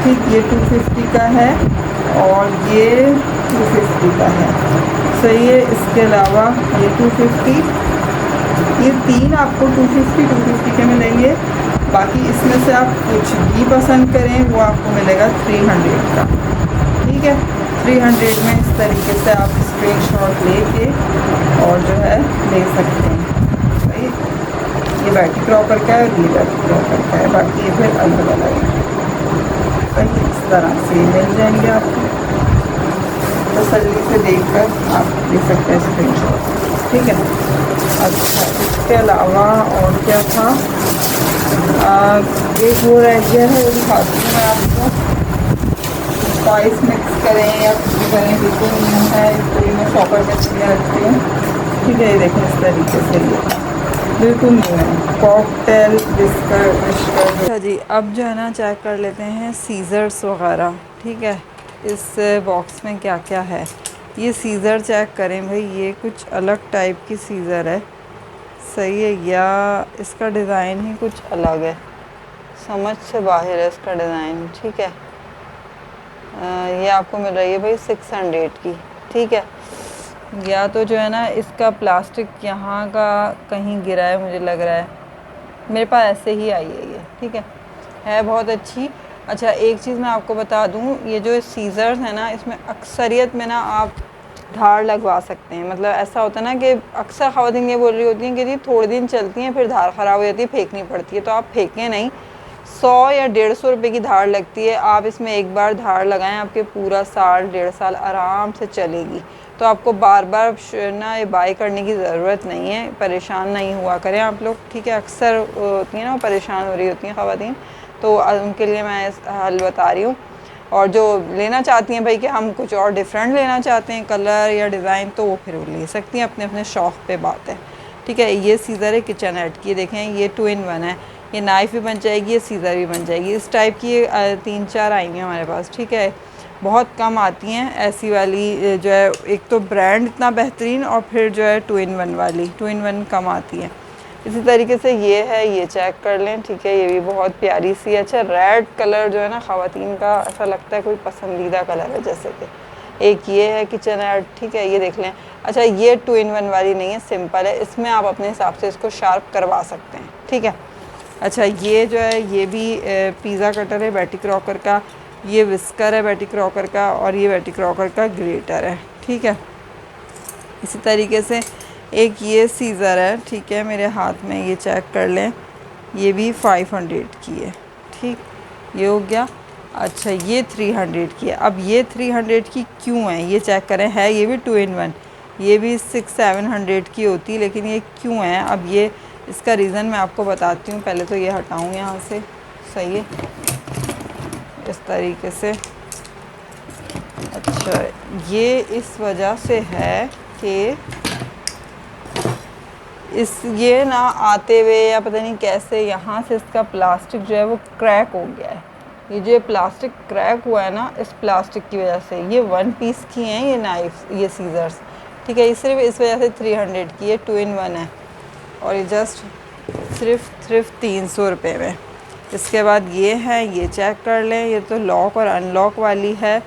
ठीक। ये 250 का है और ये 250 का है, सही है। इसके अलावा ये 250, ये 3 आपको 250 के मिलेंगे। बाकी इसमें से आप कुछ भी पसंद करें वो आपको मिलेगा 300 का, ठीक है। 300 में इस तरीके से आप स्क्रीनशॉट लेके और जो है ले सकते हैं, सही। ये बैटरी क्रॉपर का है और ये बैटरी क्रॉपर का है, बाकी ये फिर अलग अलग है, सही। इस तरह से मिल जाएंगे आपको, तसल्ली से देखकर आप ले सकते हैं स्क्रीनशॉट, ठीक है। अच्छा, इसके अलावा और क्या था, एक वो रह गया है, वो दिखाती हूँ मैं आपको। स्पाइस मिक्स करें या कुछ भी करें, बिल्कुल न्यू है, इसको मैं शॉपर में चीज़ें रखती हूँ, ठीक है। ये देखें इस तरीके से, ये बिल्कुल न्यू है, कॉकटेल विस्कर। अच्छा जी, अब जो है ना चेक कर लेते हैं सीज़र्स वगैरह, ठीक है। इस बॉक्स में क्या क्या है, ये सीज़र चेक करें भाई, ये कुछ अलग टाइप की सीज़र है, सही है, या इसका डिज़ाइन ही कुछ अलग है, समझ से बाहर है इसका डिज़ाइन, ठीक है। ये आपको मिल रही है भाई 600 की, ठीक है। या तो जो है ना इसका प्लास्टिक यहाँ का कहीं गिरा है, मुझे लग रहा है, मेरे पास ऐसे ही आई है ये, ठीक है बहुत अच्छी। अच्छा, एक चीज़ मैं आपको बता दूँ, ये जो सीज़र्स है ना, इसमें अक्सरियत में ना आप धार लगवा सकते हैं। मतलब ऐसा होता है ना कि अक्सर ख़वातीन ये बोल रही होती हैं कि जी थोड़े दिन चलती हैं फिर धार ख़राब हो जाती है, फेंकनी पड़ती है। तो आप फेंकें नहीं, 100 या 150 रुपये की धार लगती है, आप इसमें एक बार धार लगाएं, आपके पूरा साल 1.5 साल आराम से चलेगी। तो आपको बार बार ना ये बाय करने की ज़रूरत नहीं है, परेशान नहीं हुआ करें आप लोग, ठीक है। अक्सर होती हैं ना, परेशान हो रही होती हैं ख़वातीन, तो उनके लिए मैं हल बता रही हूँ। और जो लेना चाहती हैं भाई कि हम कुछ और डिफरेंट लेना चाहते हैं कलर या डिज़ाइन, तो वो फिर वो ले सकती हैं, अपने अपने शौक़ पे बात है, ठीक है। ये सीज़र है किचन एड की, देखें ये 2 in 1 है, ये नाइफ़ भी बन जाएगी, ये सीज़र भी बन जाएगी। इस टाइप की 3-4 आई हैं हमारे पास, ठीक है। बहुत कम आती हैं ऐसी वाली, जो है एक तो ब्रांड इतना बेहतरीन और फिर जो है 2 in 1 वाली, 2 in 1 कम आती हैं। इसी तरीके से ये है, ये चेक कर लें, ठीक है, ये भी बहुत प्यारी सी है। अच्छा, रेड कलर जो है ना ख़वातीन का ऐसा लगता है कोई पसंदीदा कलर है, जैसे कि एक ये है किचन एड, ठीक है, ये देख लें। अच्छा, ये 2 in 1 वाली नहीं है, सिंपल है, इसमें आप अपने हिसाब से इसको शार्प करवा सकते हैं, ठीक है। अच्छा, ये जो है ये भी पिज़्ज़ा कटर है बैटी क्रॉकर का, ये विस्कर है बैटी क्रॉकर का, और ये बैटी क्रॉकर का ग्रेटर है, ठीक है। इसी तरीके से एक ये सीज़र है, ठीक है, मेरे हाथ में, ये चेक कर लें, ये भी 500 की है, ठीक, ये हो गया। अच्छा, ये 300 की है। अब ये 300 की क्यों है ये चेक करें, है ये भी 2 in 1, ये भी 600-700 की होती, लेकिन ये क्यों है, अब ये इसका रीज़न मैं आपको बताती हूँ। पहले तो ये हटाऊँ यहाँ से, सही है, इस तरीके से। अच्छा, ये इस वजह से है कि ये ना आते हुए या पता नहीं कैसे यहाँ से इसका प्लास्टिक जो है वो क्रैक हो गया है। ये जो प्लास्टिक क्रैक हुआ है ना, इस प्लास्टिक की वजह से। ये 1 पीस की हैं ये नाइफ, ये सीजर्स, ठीक है। ये सिर्फ इस वजह से 300 की है, 2 in 1 है, और ये जस्ट सिर्फ 300 रुपये में। इसके बाद ये है, ये चेक कर लें। ये तो लॉक और अनलॉक वाली है,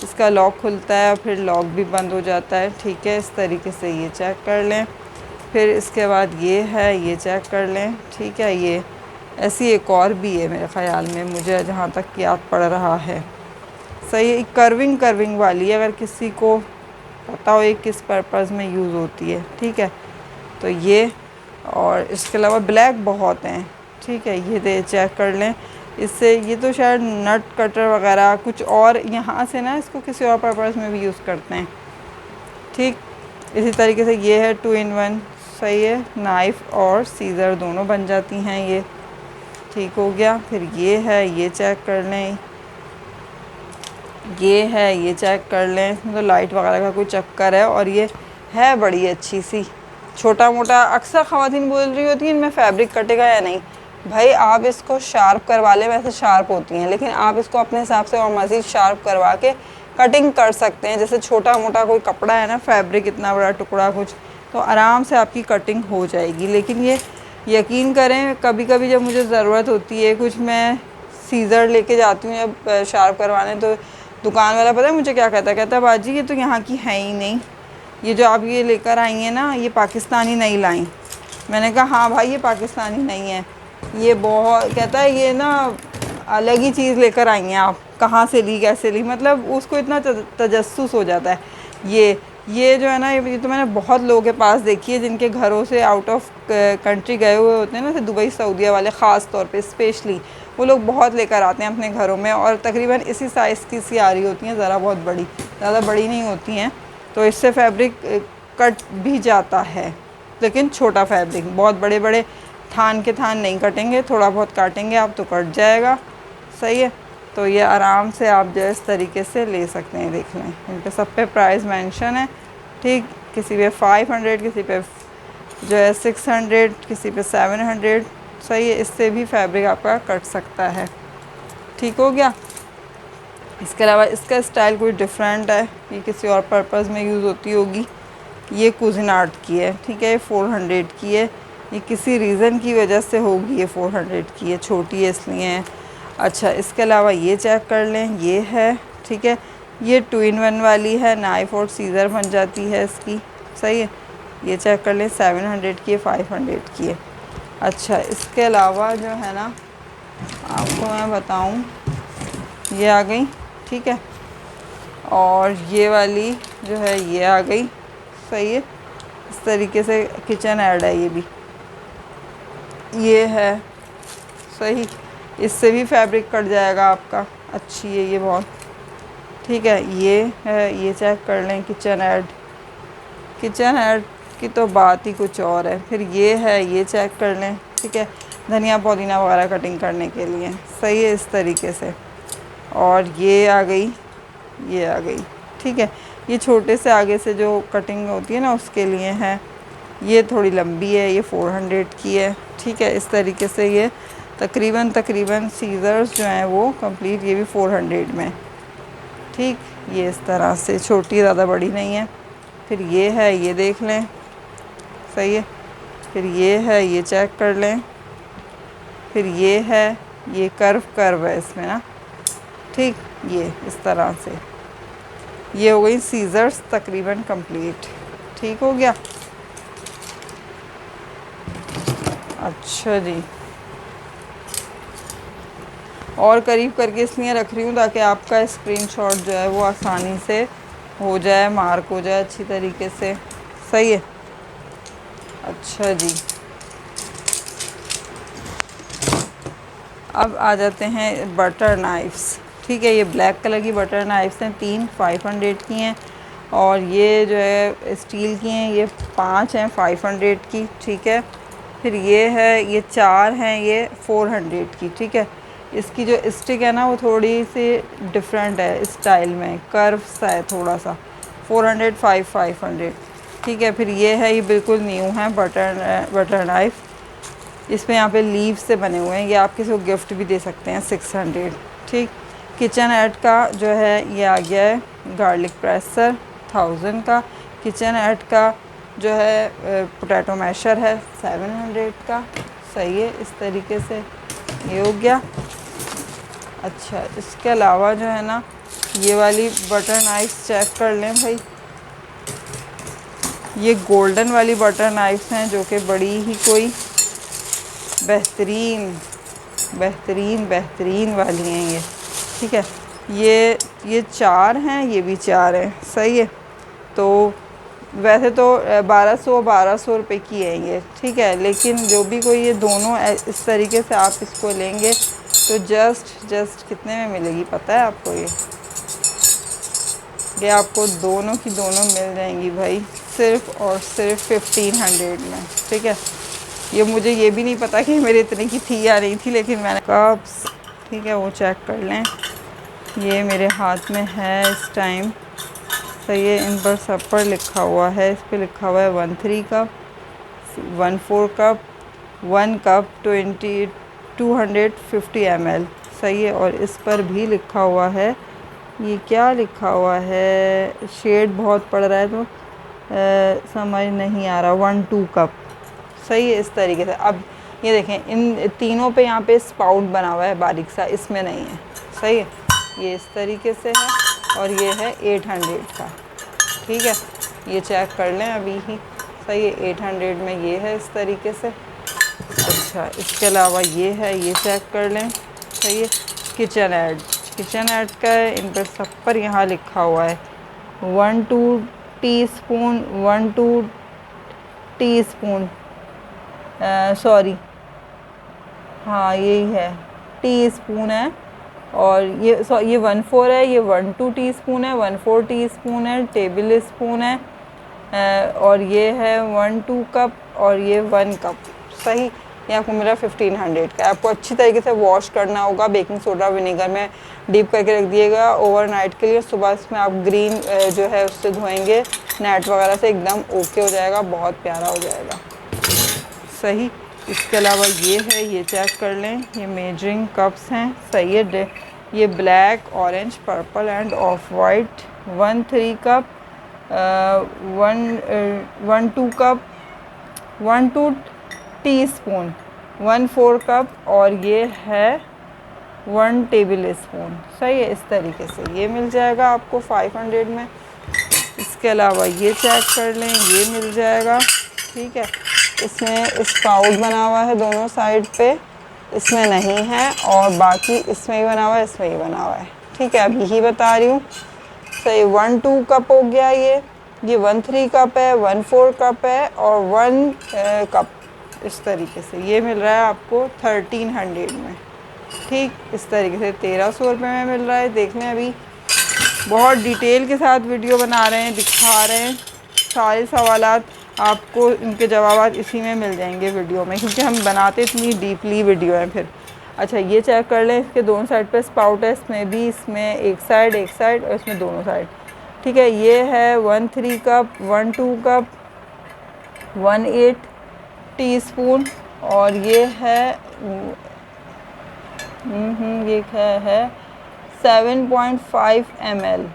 इसका लॉक खुलता है और फिर लॉक भी बंद हो जाता है, ठीक है। इस तरीके से ये चेक कर लें। फिर इसके बाद ये है, ये चेक कर लें, ठीक है। ये ऐसी एक और भी है मेरे ख़्याल में, मुझे जहाँ तक याद पड़ रहा है। सही, कर्विंग वाली है, अगर किसी को पता हो ये किस पर्पज़ में यूज़ होती है, ठीक है। तो ये, और इसके अलावा ब्लैक बहुत हैं, ठीक है। ये दे चेक कर लें। इससे ये तो शायद नट कटर वगैरह कुछ और, यहाँ से ना इसको किसी और पर्पज़ में भी यूज़ करते हैं, ठीक। इसी तरीके से ये है 2 in 1, सही है। नाइफ़ और सीज़र दोनों बन जाती हैं ये, ठीक हो गया। फिर ये है, ये चेक कर लें। ये है, ये चेक कर लें। इसमें तो लाइट वगैरह का कोई चक्कर है, और ये है बड़ी अच्छी सी, छोटा मोटा। अक्सर ख़वातीन बोल रही होती हैं इनमें फ़ैब्रिक कटेगा या नहीं। भाई आप इसको शार्प करवा लें, वैसे शार्प होती हैं, लेकिन आप इसको अपने हिसाब से और मज़ीद शार्प करवा के कटिंग कर सकते हैं। जैसे छोटा मोटा कोई कपड़ा है ना, फैब्रिक इतना बड़ा टुकड़ा कुछ, तो आराम से आपकी कटिंग हो जाएगी। लेकिन ये यकीन करें, कभी कभी जब मुझे ज़रूरत होती है कुछ, मैं सीज़र लेके जाती हूँ जब शार्प करवाने, तो दुकान वाला पता है मुझे क्या कहता है, कहता है बाजी ये तो यहाँ की है ही नहीं, ये जो आप ये लेकर आई हैं ना, ये पाकिस्तानी नहीं लाई। मैंने कहा हाँ भाई, ये पाकिस्तानी नहीं है, ये बहुत, कहता है ये ना अलग ही चीज़ लेकर आई हैं आप, कहाँ से ली, कैसे ली, मतलब उसको इतना तजस्सुस हो जाता है। ये जो है ना, ये तो मैंने बहुत लोगों के पास देखी है जिनके घरों से आउट ऑफ कंट्री गए हुए होते हैं ना, जैसे दुबई सऊदीया वाले, ख़ास तौर पे स्पेशली वो लोग बहुत लेकर आते हैं अपने घरों में, और तकरीबन इसी साइज़ की सी आ रही होती हैं, ज़रा बहुत बड़ी, ज़्यादा बड़ी नहीं होती हैं। तो इससे फैब्रिक कट भी जाता है, लेकिन छोटा फैब्रिक, बहुत बड़े बड़े थान के थान नहीं कटेंगे, थोड़ा बहुत काटेंगे आप तो कट जाएगा, सही है। तो ये आराम से आप जो है इस तरीके से ले सकते हैं। देख लें, इन पे सब पे प्राइस मेंशन है, ठीक। किसी पे 500, किसी पे जो है 600, किसी पे 700, सही है। इससे भी फैब्रिक आपका कट सकता है, ठीक हो गया। इसके अलावा इसका स्टाइल कोई डिफरेंट है, ये किसी और पर्पज़ में यूज़ होती होगी। ये कुज़िनार्ट की है, ठीक है, 400 की है। ये किसी रीज़न की वजह से होगी, ये 400 की है, छोटी है इसलिए है। अच्छा, इसके अलावा ये चेक कर लें, ये है, ठीक है। ये 2 in 1 वाली है, नाइफ़ और सीज़र बन जाती है इसकी, सही है। ये चेक कर लें, 700 की है, 500 की है। अच्छा, इसके अलावा जो है ना, आपको मैं बताऊं, ये आ गई, ठीक है, और ये वाली जो है ये आ गई, सही है। इस तरीके से किचन ऐड है, ये भी ये है, सही। इससे भी फैब्रिक कट जाएगा आपका, अच्छी है ये बहुत, ठीक है। ये है, ये चेक कर लें, किचन ऐड की तो बात ही कुछ और है। फिर ये है, ये चेक कर लें, ठीक है, धनिया पुदीना वगैरह कटिंग करने के लिए, सही है, इस तरीके से। और ये आ गई, ये आ गई, ठीक है। ये छोटे से आगे से जो कटिंग होती है ना, उसके लिए है। ये थोड़ी लंबी है, ये 400 की है, ठीक है। इस तरीके से ये तकरीबन सीज़र्स जो हैं वो कंप्लीट, ये भी 400 में, ठीक। ये इस तरह से छोटी, ज़्यादा बड़ी नहीं है। फिर ये है, ये देख लें, सही है। फिर ये है, ये चेक कर लें। फिर ये है, ये कर्व है इसमें ना, ठीक। ये इस तरह से ये हो गई सीज़र्स तकरीबन कंप्लीट, ठीक हो गया। अच्छा जी, और करीब करके इसलिए रख रही हूँ ताकि आपका स्क्रीनशॉट जो है वो आसानी से हो जाए, मार्क हो जाए अच्छी तरीके से, सही है। अच्छा जी, अब आ जाते हैं बटर नाइफ्स, ठीक है। ये ब्लैक कलर की बटर नाइफ्स हैं, 3 500 की हैं, और ये जो है स्टील की हैं, ये 5 हैं 500 की, ठीक है। फिर ये है, ये 4 हैं, ये 400 की, ठीक है। इसकी जो स्टिक है ना, वो थोड़ी सी डिफरेंट है स्टाइल में, कर्व सा है थोड़ा सा, 400, 500। ठीक है, फिर ये है, ये बिल्कुल न्यू है बटर नाइफ़। इसमें यहाँ पे लीव से बने हुए हैं, ये आप किसी को गिफ्ट भी दे सकते हैं। 600। ठीक। किचन एड का जो है ये आ गया है गार्लिक प्रेसर 1000 का। किचन एड का जो है पोटैटो मैशर है 700 का। सही है, इस तरीके से ये हो गया। अच्छा, इसके अलावा जो है ना, ये वाली बटर नाइफ्स चेक कर लें भाई। ये गोल्डन वाली बटर नाइफ्स हैं जो कि बड़ी ही कोई बेहतरीन बेहतरीन बेहतरीन वाली हैं ये। ठीक है, ये 4 हैं, ये भी 4 हैं। सही है, तो वैसे तो 1200 रुपये की है ये। ठीक है, लेकिन जो भी कोई ये दोनों इस तरीके से आप इसको लेंगे तो जस्ट कितने में मिलेगी पता है आपको? ये आपको दोनों की दोनों मिल जाएंगी भाई सिर्फ़ और सिर्फ 1500 में। ठीक है, ये मुझे ये भी नहीं पता कि मेरे इतने की थी या नहीं थी, लेकिन मैंने कप्स, ठीक है, वो चेक कर लें। ये मेरे हाथ में है इस टाइम। सही है, इन पर सब पर लिखा हुआ है। इस पर लिखा हुआ है 13 कप, 14 कप, 1 कप, 250 ml। सही है, और इस पर भी लिखा हुआ है, ये क्या लिखा हुआ है, शेड बहुत पड़ रहा है तो समझ नहीं आ रहा। 1-2 कप। सही है, इस तरीके से। अब ये देखें, इन तीनों पे यहाँ पे स्पाउट बना हुआ है बारीक सा, इसमें नहीं है। सही है, ये इस तरीके से है, और ये है 800 का। ठीक है, ये चेक कर लें अभी ही। सही है, 800 में ये है इस तरीके से। अच्छा, इसके अलावा ये है, ये चेक कर लें। सही है, किचन ऐड का है, इन पर सब पर यहाँ लिखा हुआ है 1-2 टीस्पून, 1-2 टीस्पून, सॉरी, हाँ यही है, टीस्पून है। और ये 1-4 है, ये 1-2 टीस्पून है, 1-4 टीस्पून है, टेबल स्पून है, और ये है 1-2 कप, और ये 1 कप। सही, ये आपको मिला 1500 का। आपको अच्छी तरीके से वॉश करना होगा, बेकिंग सोडा विनेगर में डीप करके रख दिएगा ओवरनाइट के लिए। सुबह इसमें आप ग्रीन जो है उससे धोएंगे नेट वगैरह से, एकदम ओके हो जाएगा, बहुत प्यारा हो जाएगा। सही, इसके अलावा ये है, ये चेक कर लें, ये मेजरिंग कप्स हैं। सही है, ये black, orange, purple end of white. 1-3 cup, 1-2 cup, 1-2 teaspoon, 1-4 cup, और ये है 1 टेबल स्पून। सही है, इस तरीके से ये मिल जाएगा आपको 500 में। इसके अलावा ये चेक कर लें, ये मिल जाएगा। ठीक है, इसमें स्पाउट बना हुआ है दोनों साइड पे, इसमें नहीं है, और बाकी इसमें ही बना हुआ है, इसमें ही बना हुआ है। ठीक है, अभी ही बता रही हूँ। सही, 1-2 कप हो गया, ये 1-3 कप है, 1-4 कप है, और 1 कप। इस तरीके से ये मिल रहा है आपको 1300 में। ठीक, इस तरीके से 1300 रुपये में मिल रहा है। देख लें, अभी बहुत डिटेल के साथ वीडियो बना रहे हैं, दिखा रहे हैं। सारे सवालात आपको इनके जवाब इसी में मिल जाएंगे वीडियो में, क्योंकि हम बनाते इतनी डीपली वीडियो है फिर। अच्छा, ये चेक कर लें, इसके दोनों साइड पे स्पाउट है, इसमें भी, इसमें एक साइड और इसमें दोनों साइड। ठीक है, ये है 1-3 कप, 1-2 कप, 1-8 टीस्पून, और ये है ये है 7.5 ml,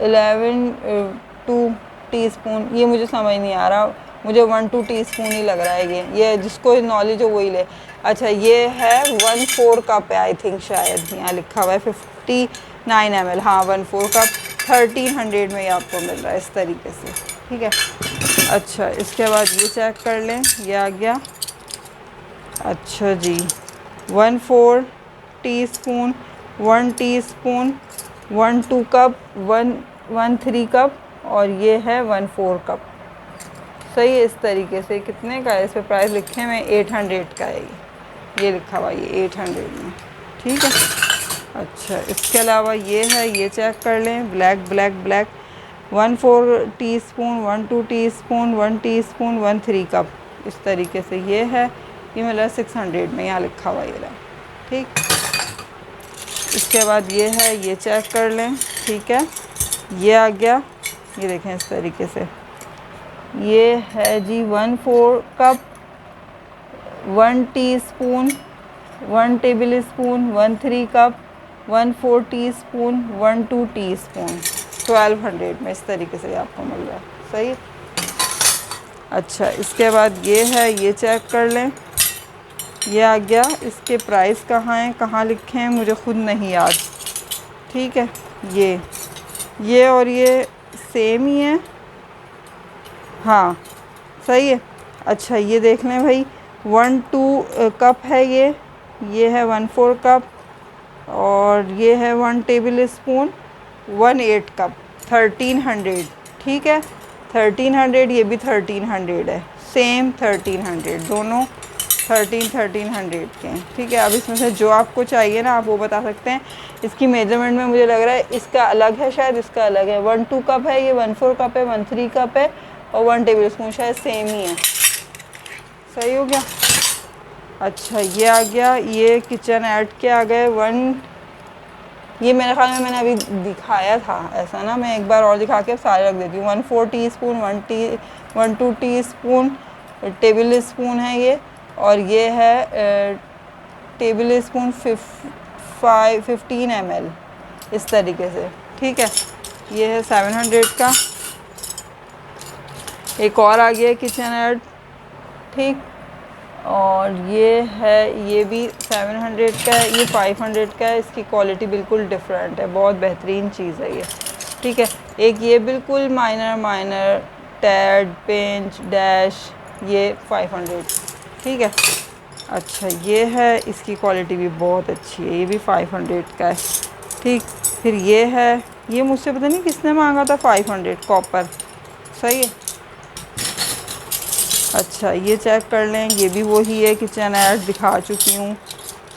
11-2 टीस्पून। ये मुझे समझ नहीं आ रहा, मुझे 1-2 टीस्पून ही लग रहा है ये जिसको नॉलेज हो वही ले। अच्छा, ये है 1-4 कप है, आई थिंक, शायद यहाँ लिखा हुआ है 59 ml। हाँ, 1-4 कप 1300 में ये आपको मिल रहा है इस तरीके से। ठीक है, अच्छा, इसके बाद ये चेक कर लें, ये आ गया। अच्छा जी, 1-4 टीस्पून, 1 टीस्पून, 1-2 कप, 1-3 कप, और ये है 1-4 कप। सही है, इस तरीके से। कितने का है, इस पर प्राइस लिखे हुए 800 का है ये लिखा हुआ, ये 800 में। ठीक है, अच्छा, इसके अलावा ये है, ये चेक कर लें, black 1-4 teaspoon, 1-2 teaspoon, 1 teaspoon, 1-3 cup. इस तरीके से ये है, ये मिला 600 में, यहाँ लिखा हुआ ये रहा। ठीक, इसके बाद ये है, ये चेक कर लें। ठीक है, ये आ गया ये देखें इस तरीके से। ये है जी 1/4 cup, 1 teaspoon, 1 table spoon, 1/3 cup, 1/4 teaspoon, 1/2 teaspoon, 1200 में इस तरीके से आपको मिल रहा है। सही। अच्छा, इसके बाद ये है, ये चेक कर लें। ये आ गया। इसके प्राइस कहाँ हैं, कहाँ लिखे हैं, मुझे ख़ुद नहीं याद। ठीक है, ये और ये सेम ही है। हाँ सही है। अच्छा, ये देख लें भाई, 1/2 कप है ये है 1/4 कप, और ये है 1 टेबल स्पून, 1/8 कप, 1300। ठीक है, 1300, ये भी 1300 है, सेम 1300, दोनों 1300 के हैं। ठीक है, अब इसमें से जो आपको चाहिए ना, आप वो बता सकते हैं। इसकी मेजरमेंट में मुझे लग रहा है इसका अलग है, शायद इसका अलग है। 1/2 कप है, ये 1/4 कप है, 1/3 कप है, और 1 टेबल स्पून शायद सेम ही है। सही हो गया। अच्छा, ये आ गया। ये किचन ऐड के आ गए 1। ये मेरे ख्याल में मैंने अभी दिखाया था ऐसा ना, मैं एक बार और दिखा के सारे रख देती हूँ। 1/4 टीस्पून, 1/2 टीस्पून टेबल स्पून है ये, और ये है टेबल स्पून 15 ml, इस तरीके से। ठीक है, ये है 700 का। एक और आ गया किचन ऐड। ठीक, और ये है, ये भी 700 का है, ये 500 का है। इसकी क्वालिटी बिल्कुल डिफरेंट है, बहुत बेहतरीन चीज़ है ये। ठीक है, एक ये बिल्कुल माइनर टैड, पिंच, डैश, ये 500। ठीक है। अच्छा, ये है, इसकी क्वालिटी भी बहुत अच्छी है, ये भी 500 का है। ठीक, फिर ये है, ये मुझसे पता नहीं किसने मांगा था, 500 कॉपर। सही है। अच्छा, ये चेक कर लें, ये भी वही है, किचन ऐड दिखा चुकी हूँ।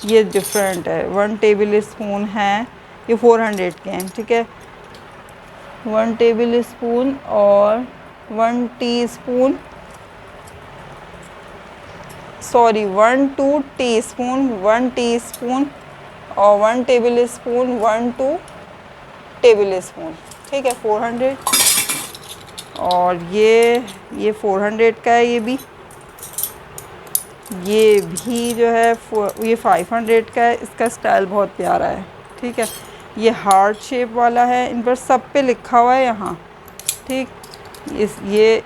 ये डिफरेंट है, 1 टेबल स्पून है, ये 400 के हैं। ठीक है, 1 टेबल स्पून और 1 टीस्पून, सॉरी 1/2 टीस्पून, 1 टीस्पून और 1 टेबल स्पून, 1/2 टेबल स्पून। ठीक है, 400। और ये 400 का है। ये भी जो है ये 500 का है। इसका स्टाइल बहुत प्यारा है। ठीक है, ये हार्ट शेप वाला है, इन पर सब पे लिखा हुआ है यहाँ। ठीक,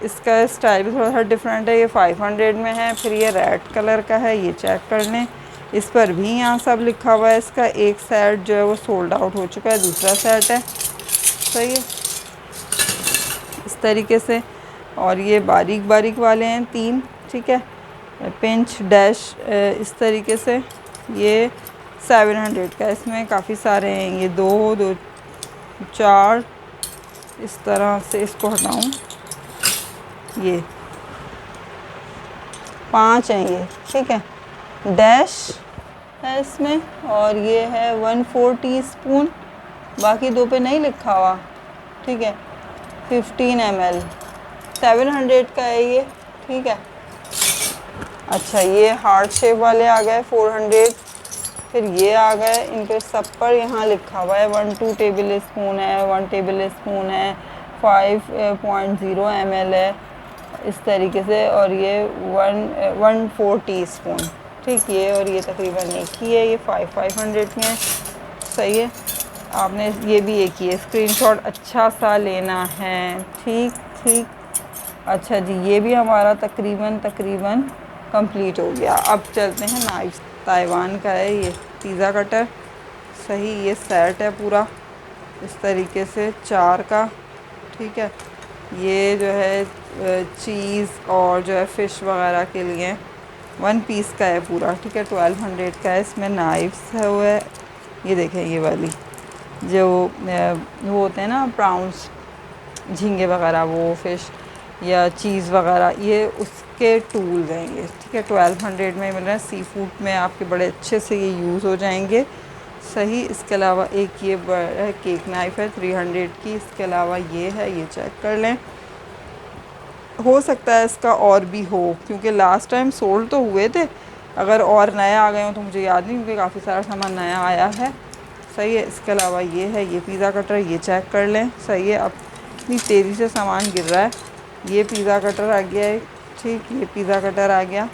इसका स्टाइल भी थोड़ा सा डिफरेंट है, ये 500 में है। फिर ये रेड कलर का है, ये चेक कर लें, इस पर भी यहाँ सब लिखा हुआ है। इसका एक सेट जो है वो सोल्ड आउट हो चुका है, दूसरा सेट है। सही है, इस तरीके से। और ये बारीक बारीक वाले हैं 3। ठीक है, पिंच, डैश, इस तरीके से। ये 700 का, इसमें काफ़ी सारे हैं, ये 2, 4, इस तरह से। इसको हटाऊं, ये 5 हैं ये। ठीक है, डैश है इसमें, और ये है 1/4 टीस्पून, बाकी 2 पे नहीं लिखा हुआ। ठीक है, 15 ml, 700 का है ये। ठीक है। अच्छा, ये हार्ट शेप वाले आ गए 400। फिर ये आ गए, इन पर सब पर यहाँ लिखा हुआ है 1/2 टेबल स्पून है, 1 टेबल स्पून है, 5.0 ml है, इस तरीके से। और ये 1/4 टीस्पून। ठीक, ये और ये तकरीबन एक ही है, ये 500 में है। सही है, आपने ये भी एक ही है। स्क्रीनशॉट अच्छा सा लेना है। ठीक। अच्छा जी, ये भी हमारा तकरीबन कंप्लीट हो गया। अब चलते हैं नाइफ। ताइवान का है ये पिज़्ज़ा कटर। सही, ये सेट है पूरा इस तरीके से 4 का। ठीक है, ये जो है चीज़ और जो है फ़िश वगैरह के लिए 1 पीस का है पूरा। ठीक है, 1200 का है। इसमें नाइफ्स है वो है, ये देखें, ये वाली जो वो होते हैं ना प्राउंस, झींगे वगैरह, वो फ़िश या चीज़ वगैरह, ये उसके टूल्स हैं ये। ठीक है, 1200 में मिल रहा है। सी फूड में आपके बड़े अच्छे से ये यूज़ हो जाएंगे। सही। इसके अलावा एक ये बड़ा केक नाइफ़ है 300 की। इसके अलावा ये है, ये चेक कर लें, हो सकता है इसका और भी हो, क्योंकि लास्ट टाइम सोल्ड तो हुए थे। अगर और नए आ गए हो तो मुझे याद नहीं, क्योंकि काफ़ी सारा सामान नया आया है। सही है। इसके अलावा ये है, ये पिज़्ज़ा कटर, ये चेक कर लें। सही है। अब इतनी तेज़ी से सामान गिर रहा है। ये पिज़्ज़ा कटर आ गया है, ठीक, ये पिज़्ज़ा कटर आ गया,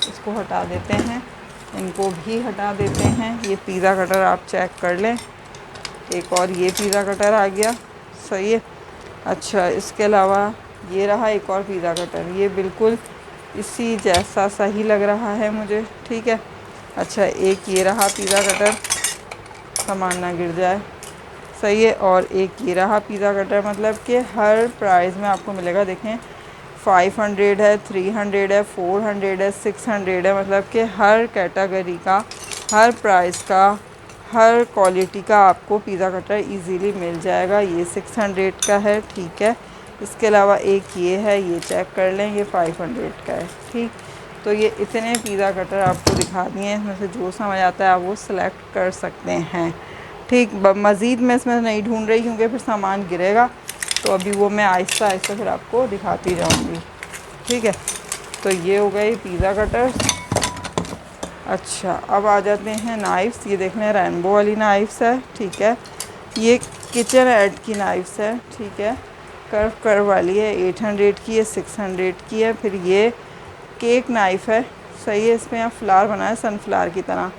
इसको हटा देते हैं, इनको भी हटा देते हैं। ये पिज़्ज़ा कटर आप चेक कर लें। एक और ये पिज़्ज़ा कटर आ गया, सही है। अच्छा, इसके अलावा ये रहा एक और पिज़्ज़ा कटर, ये बिल्कुल इसी जैसा सही लग रहा है मुझे, ठीक है। अच्छा, एक ये रहा पिज़्ज़ा कटर, सामान ना गिर जाए, सही है। और एक ये रहा पिज़्ज़ा कटर, मतलब कि हर प्राइस में आपको मिलेगा। देखें, 500 है, 300 है, 400 है, 600 है, मतलब कि हर कैटेगरी का, हर प्राइस का, हर क्वालिटी का आपको पिज़्ज़ा कटर इजीली मिल जाएगा। ये 600 का है, ठीक है। इसके अलावा एक ये है, ये चेक कर लें, ये 500 का है, ठीक। तो ये इतने पिज़्ज़ा कटर आपको दिखा दिए हैं, इसमें से जो समझ आता है आप वो सिलेक्ट कर सकते हैं, ठीक। मज़ीद मैं इसमें नहीं ढूंढ रही क्योंकि फिर सामान गिरेगा, तो अभी वो मैं आहिस्ता आहिस्ता फिर आपको दिखाती जाऊंगी, ठीक है। तो ये हो गए पिज़्ज़ा कटर्स। अच्छा, अब आ जाते हैं नाइफ़्स। ये देख लें, रेनबो वाली नाइफ़्स है, ठीक है। ये किचन एड की नाइफ़्स है, ठीक है। कर्व वाली है, 800 की है, 600 की है। फिर ये केक नाइफ़ है, सही है। इसमें यहाँ फ्लावर बना है सनफ्लावर की तरह,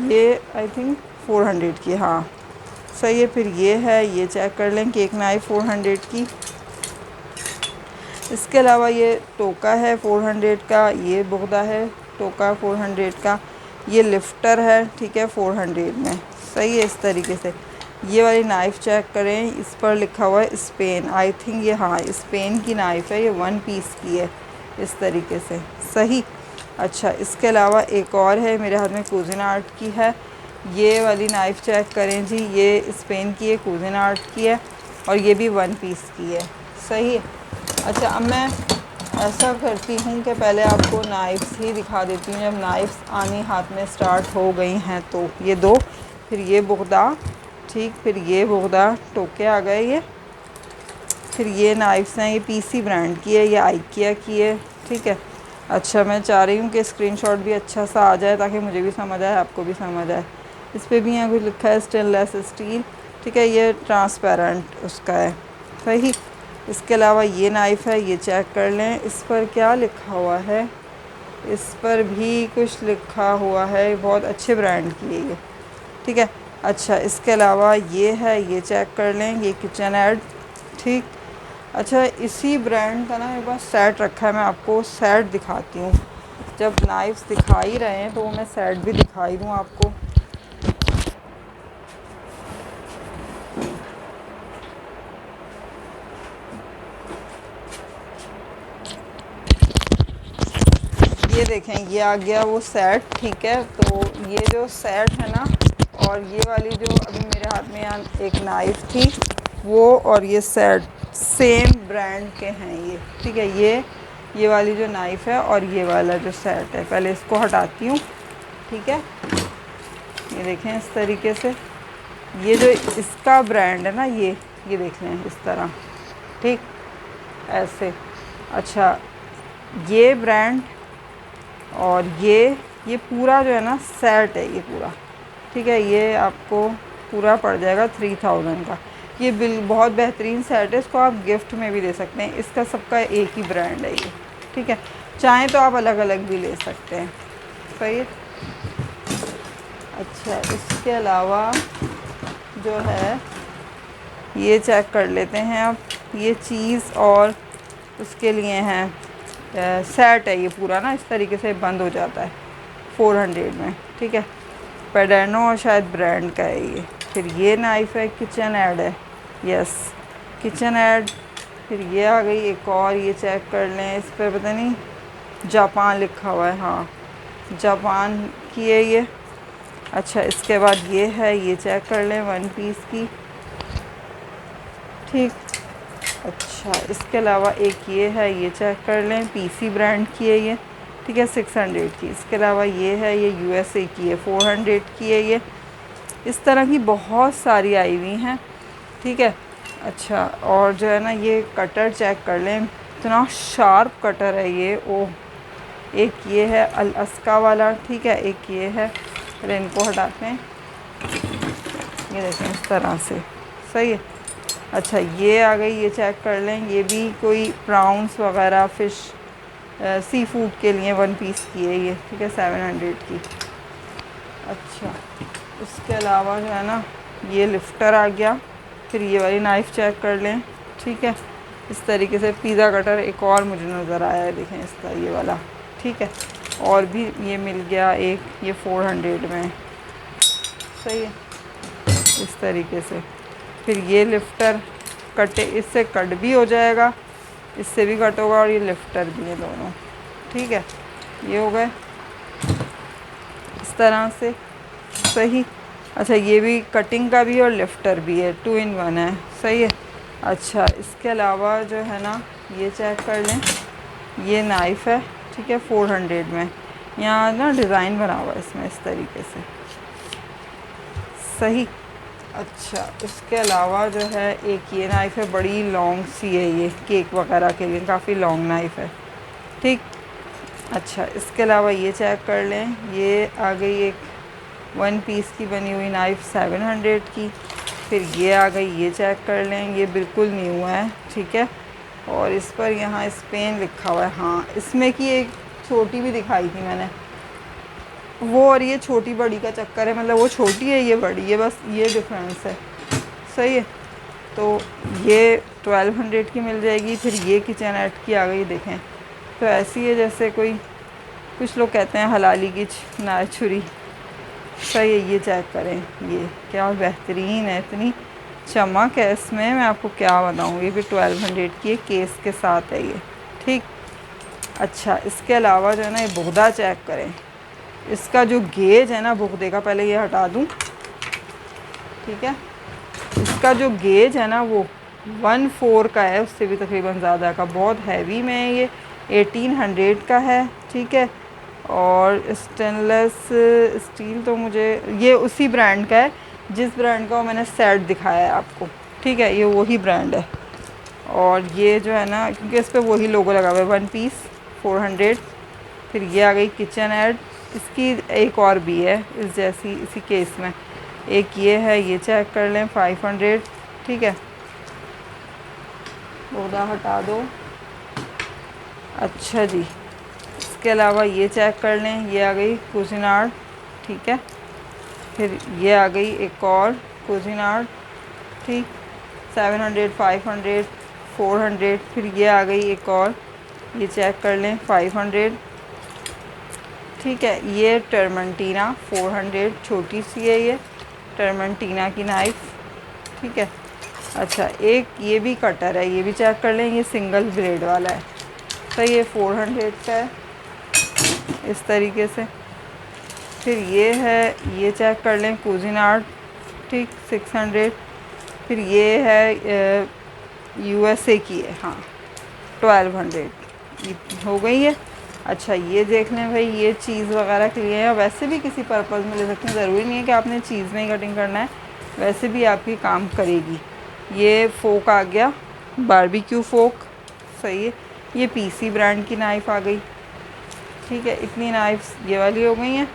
ये आई थिंक 400 की, हाँ सही है। फिर ये है, ये चेक कर लें, केक नाइफ़ 400 की। इसके अलावा ये टोका है 400 का, ये बुगदा है टोका 400 का, ये लिफ्टर है, ठीक है, 400 में, सही है। इस तरीके से ये वाली नाइफ़ चेक करें, इस पर लिखा हुआ है स्पेन, आई थिंक ये, हाँ, स्पेन की नाइफ़ है, ये 1 पीस की है, इस तरीके से, सही। अच्छा, इसके अलावा एक और है मेरे हाथ में, कुज़िन आर्ट की है। ये वाली नाइफ़ चेक करें जी, ये स्पेन की है, कुज़िन आर्ट की है, और ये भी 1 पीस की है, सही है। अच्छा, अब मैं ऐसा करती हूँ कि पहले आपको नाइफ़्स ही दिखा देती हूँ, जब नाइफ़्स आनी हाथ में स्टार्ट हो गई हैं तो। ये दो, फिर ये बुगदा, ठीक, फिर ये बुगदा टोके आ गए ये। फिर ये नाइफ़्स हैं, ये पीसी ब्रांड की है, ये आइकिया की है, ठीक है। अच्छा, मैं चाह रही हूँ कि स्क्रीनशॉट भी अच्छा सा आ जाए ताकि मुझे भी समझ आए, आपको भी समझ आए। इस पर भी यहाँ कुछ लिखा है स्टेनलेस स्टील, ठीक है, ये ट्रांसपेरेंट उसका है, सही। इसके अलावा ये नाइफ़ है, ये चेक कर लें, इस पर क्या लिखा हुआ है, इस पर भी कुछ लिखा हुआ है, बहुत अच्छे ब्रांड की है ये, ठीक है। अच्छा, इसके अलावा ये है, ये चेक कर लें, ये किचन एड, ठीक। अच्छा, इसी ब्रांड का ना मेरे पास सेट रखा है, मैं आपको सेट दिखाती हूँ। जब नाइफ्स दिखा ही रहे हैं तो मैं सेट भी दिखाई दूँ आपको। ये देखें, ये आ गया वो सेट, ठीक है। तो ये जो सेट है ना, और ये वाली जो अभी मेरे हाथ में यहाँ एक नाइफ़ थी वो, और ये सेट सेम ब्रांड के हैं ये, ठीक है। ये वाली जो नाइफ़ है और ये वाला जो सेट है, पहले इसको हटाती हूँ, ठीक है। ये देखें इस तरीके से, ये जो इसका ब्रांड है ना, ये देख लें इस तरह, ठीक, ऐसे। अच्छा, ये ब्रांड और ये पूरा जो है ना सेट है, ये पूरा, ठीक है। ये आपको पूरा पड़ जाएगा 3000 का। ये बिल बहुत बेहतरीन सेट है, इसको आप गिफ्ट में भी दे सकते हैं। इसका सबका एक ही ब्रांड है ये, ठीक है। चाहें तो आप अलग अलग भी ले सकते हैं, सही है। अच्छा, इसके अलावा जो है ये चेक कर लेते हैं आप, ये चीज़ और उसके लिए हैं सेट है, ये पूरा ना इस तरीके से बंद हो जाता है 400 में, ठीक है। पेडानो और शायद ब्रांड का है ये। फिर ये नाइफ़ है, किचन एड है, यस, किचन एड। फिर ये आ गई एक और, ये चेक कर लें, इस पर पता नहीं जापान लिखा हुआ है, हाँ जापान की है ये। अच्छा, इसके बाद ये है, ये चेक कर लें, 1 पीस की, ठीक। अच्छा, इसके अलावा एक ये है, ये चेक कर लें, पीसी ब्रांड की है ये, ठीक है, 600 की। इसके अलावा ये है, ये यूएसए की है, 400 की है ये। इस तरह की बहुत सारी आई हुई हैं, ठीक है। अच्छा, और जो है ना ये कटर चेक कर लें, इतना शार्प कटर है ये, ओह। एक ये है अल-अस्का वाला, ठीक है, एक ये है। फिर इनको हटाते हैं, ये देखें इस तरह से, सही है। अच्छा ये आ गई, ये चेक कर लें। ये भी कोई प्राउंस वगैरह फ़िश सी फूड के लिए 1 पीस की है ये, ठीक है, 700 की। अच्छा इसके अलावा जो है ना ये लिफ्टर आ गया। फिर ये वाली नाइफ़ चेक कर लें, ठीक है। इस तरीके से पिज़्ज़ा कटर एक और मुझे नज़र आया है, देखें इसका ये वाला, ठीक है। और भी ये मिल गया एक, ये 400 में, सही है, इस तरीके से। फिर ये लिफ्टर कटे, इससे कट भी हो जाएगा, इससे भी कट होगा, और ये लिफ्टर भी है दोनों, ठीक है। ये हो गए इस तरह से, सही। अच्छा ये भी कटिंग का भी और लिफ्टर भी है, 2 in 1 है, सही है। अच्छा इसके अलावा जो है ना ये चेक कर लें, ये नाइफ़ है, ठीक है, 400 में। यहाँ ना डिज़ाइन बना हुआ है इसमें इस तरीके से, सही। अच्छा इसके अलावा जो है एक ये नाइफ़ है, बड़ी लॉन्ग सी है, ये केक वगैरह के लिए काफ़ी लॉन्ग नाइफ़ है, ठीक। अच्छा इसके अलावा ये चेक कर लें, ये आ गई एक 1 पीस की बनी हुई नाइफ़ 700 की। फिर ये आ गई, ये चेक कर लें, ये बिल्कुल न्यू है, ठीक है। और इस पर यहाँ स्पेन लिखा हुआ है। हाँ इसमें की एक छोटी भी दिखाई थी मैंने, वो और ये छोटी बड़ी का चक्कर है, मतलब वो छोटी है ये बड़ी है, बस ये डिफरेंस है, सही है। तो ये 1200 की मिल जाएगी। फिर ये किचन एट की आ गई, देखें तो ऐसी है जैसे कोई, कुछ लोग कहते हैं हलाली की छुरी, सही है। ये चेक करें, ये क्या बेहतरीन है, इतनी चमक है इसमें, मैं आपको क्या बताऊँ। ये भी 1200 की है, केस के साथ है ये, ठीक। अच्छा इसके अलावा जो है ना ये बुगदा चेक करें, इसका जो गेज है ना बुगदे का, पहले ये हटा दूँ, ठीक है। इसका जो गेज है ना वो 1/4 का है, उससे भी तकरीबन ज़्यादा का, बहुत हैवी में है ये, 1800 का है, ठीक है। और स्टेनलेस स्टील, तो मुझे ये उसी ब्रांड का है जिस ब्रांड का वो मैंने सेट दिखाया है आपको, ठीक है, ये वही ब्रांड है। और ये जो है ना, क्योंकि इस पर वही लोगो लगा हुआ है, 1 पीस 400। फिर ये आ गई किचन एड, इसकी एक और भी है इस जैसी, इसी केस में एक ये है, ये चेक कर लें 500, ठीक है। बोदा हटा दो। अच्छा जी इसके अलावा ये चेक कर लें, ये आ गई कुजिनार्ड, ठीक है। फिर ये आ गई एक और कुजिनार्ड, ठीक, 700, 500, 400। फिर ये आ गई एक और, ये चेक कर लें 500, ठीक है। ये टर्मेंटीना 400, छोटी सी है ये टर्मेंटीना की नाइफ़, ठीक है। अच्छा एक ये भी कटर है, ये भी चेक कर लें, ये सिंगल ब्लेड वाला है, तो ये 400 का है, इस तरीके से। फिर ये है, ये चेक कर लें कुजिनार्ड, ठीक, 600। फिर ये है USA की है, हाँ 1200, ये हो गई है। अच्छा ये देख लें भाई, ये चीज़ वगैरह के लिए है, वैसे भी किसी पर्पज़ में ले सकते हैं, ज़रूरी नहीं है कि आपने चीज़ में ही कटिंग करना है, वैसे भी आपकी काम करेगी। ये फोक आ गया, बारबेक्यू फोक, सही है। ये PC ब्रांड की नाइफ़ आ गई, ठीक है। इतनी नाइफ्स ये वाली हो गई हैं।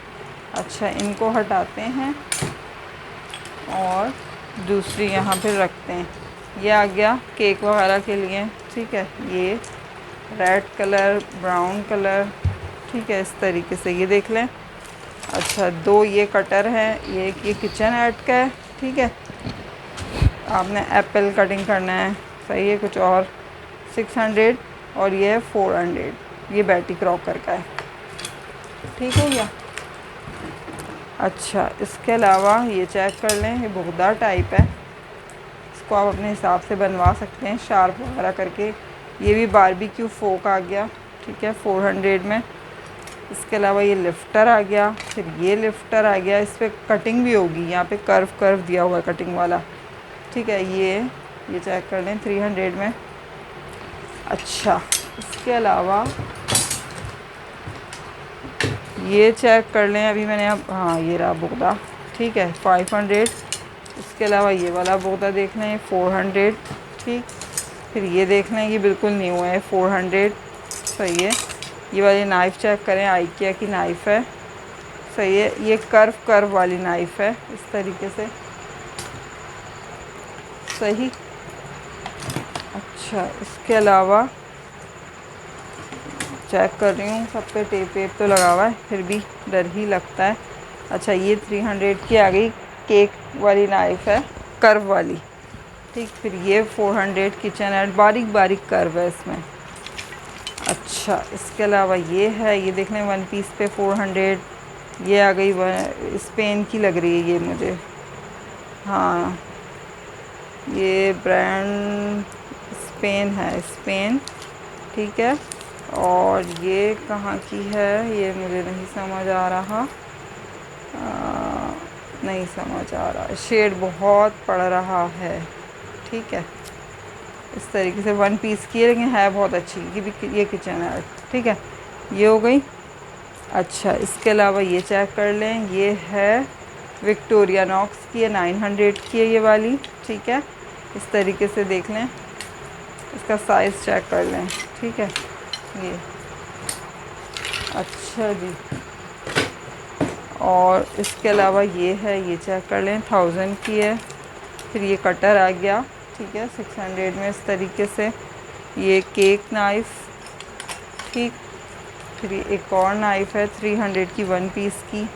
अच्छा इनको हटाते हैं और दूसरी यहाँ पे रखते हैं। ये आ गया केक वगैरह के लिए, ठीक है। ये रेड कलर, ब्राउन कलर, ठीक है, इस तरीके से ये देख लें। अच्छा 2 ये कटर हैं, ये किचन एड का है, ठीक है। आपने एप्पल कटिंग करना है, सही है, कुछ और 600, और ये है 400, ये बैटी क्रॉकर का है, ठीक हो गया। अच्छा इसके अलावा ये चेक कर लें, ये बुगदा टाइप है, इसको आप अपने हिसाब से बनवा सकते हैं शार्प वगैरह करके। ये भी बारबेक्यू फोक आ गया, ठीक है, 400 में। इसके अलावा ये लिफ्टर आ गया। फिर ये लिफ्टर आ गया, इस पर कटिंग भी होगी, यहाँ पे कर्व दिया हुआ है कटिंग वाला, ठीक है। ये चेक कर लें 300 में। अच्छा इसके अलावा ये चेक कर लें, अभी मैंने अब, हाँ ये रहा बुगदा, ठीक है, 500। इसके अलावा ये वाला बुगदा देख लें 400, ठीक। फिर ये देख लें, ये बिल्कुल न्यू है 400, सही है। ये वाली नाइफ़ चेक करें, आइकिया की नाइफ़ है, सही है। ये कर्व वाली नाइफ़ है, इस तरीके से, सही। अच्छा, इसके अलावा चेक कर रही हूँ सब पे टेप वेप तो लगा हुआ है, फिर भी डर ही लगता है। अच्छा, ये 300 की आ गई, केक वाली नाइफ़ है, कर्व वाली। ठीक, फिर ये 400 किचन एड, बारीक बारीक कर्व है इसमें। अच्छा, इसके अलावा ये है, ये देख लें, वन पीस पे 400। ये आ गई, स्पेन की लग रही है ये मुझे। हाँ, ये ब्रांड स्पेन है, स्पेन। ठीक है, और ये कहाँ की है ये मुझे नहीं समझ आ रहा। नहीं समझ आ रहा, शेड बहुत पड़ रहा है। ठीक है, इस तरीके से वन पीस की है, लेकिन है बहुत अच्छी। ये भी, ये किचन है। ठीक है, ये हो गई। अच्छा, इसके अलावा ये चेक कर लें, ये है विक्टोरिया नॉक्स की है, 900 की है ये वाली। ठीक है, इस तरीके से देख लें, इसका साइज़ चेक कर लें। ठीक है, ये अच्छा जी। और इसके अलावा ये है, ये चेक कर लें, 1000 की है। फिर ये कटर आ गया। ठीक है, 600 में इस तरीके से। ये केक नाइफ़। ठीक, फिर ये एक और नाइफ़ है 300 की, वन पीस की।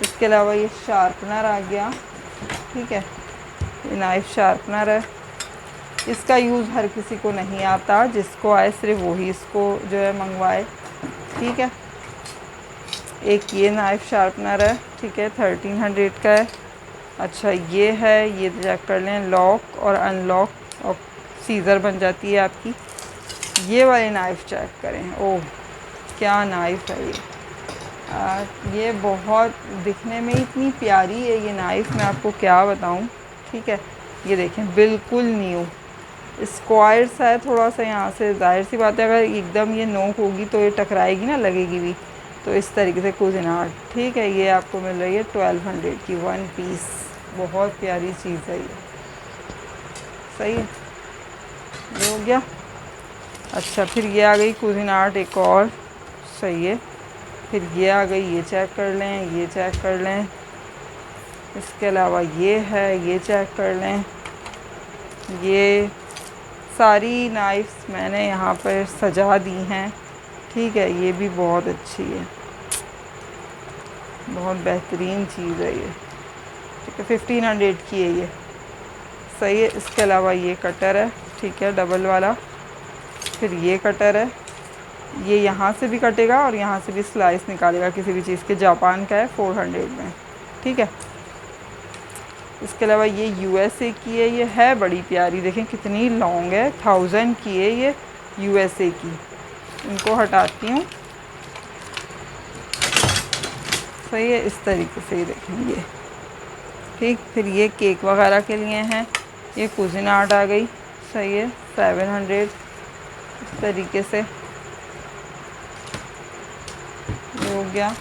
इसके अलावा ये शार्पनर आ गया। ठीक है, ये नाइफ़ शार्पनर है। इसका यूज़ हर किसी को नहीं आता, जिसको आए सिर्फ वही इसको जो है मंगवाए। ठीक है, एक ये नाइफ़ शार्पनर है। ठीक है, 1300 का है। अच्छा, ये है, ये चेक कर लें, लॉक और अनलॉक और सीज़र बन जाती है आपकी। ये वाली नाइफ़ चेक करें, ओह क्या नाइफ़ है ये बहुत दिखने में इतनी प्यारी है ये नाइफ़, मैं आपको क्या बताऊं। ठीक है, ये देखें, बिल्कुल न्यू, स्क्वायर सा है थोड़ा सा यहाँ से। जाहिर सी बात है, अगर एकदम ये नोक होगी तो ये टकराएगी ना, लगेगी भी। तो इस तरीके से कुज़िनार्ट। ठीक है, ये आपको मिल रही है 1200 की, वन पीस। बहुत प्यारी चीज़ है ये। सही है, ये हो गया। अच्छा, फिर ये आ गई कुज़िनार्ट एक और। सही है, फिर ये आ गई, ये चेक कर लें, ये चेक कर लें। इसके अलावा ये है, ये चेक कर लें। ये सारी नाइफ्स मैंने यहाँ पर सजा दी हैं। ठीक है, ये भी बहुत अच्छी है, बहुत बेहतरीन चीज़ है ये। ठीक है, 1500 की है ये। सही है, इसके अलावा ये कटर है। ठीक है, डबल वाला। फिर ये कटर है, ये यहाँ से भी कटेगा और यहाँ से भी स्लाइस निकालेगा किसी भी चीज़ के। जापान का है, 400 में। ठीक है, इसके अलावा ये यूएसए की है, ये है बड़ी प्यारी, देखें कितनी लॉन्ग है, 1000 की है ये, यूएसए की। इनको हटाती हूँ। सही है, इस तरीके से ही देखें ये। ठीक, फिर ये केक वगैरह के लिए हैं, ये कुज़िनार्ट आ गई। सही है, 700 इस तरीके से। ये हो गया।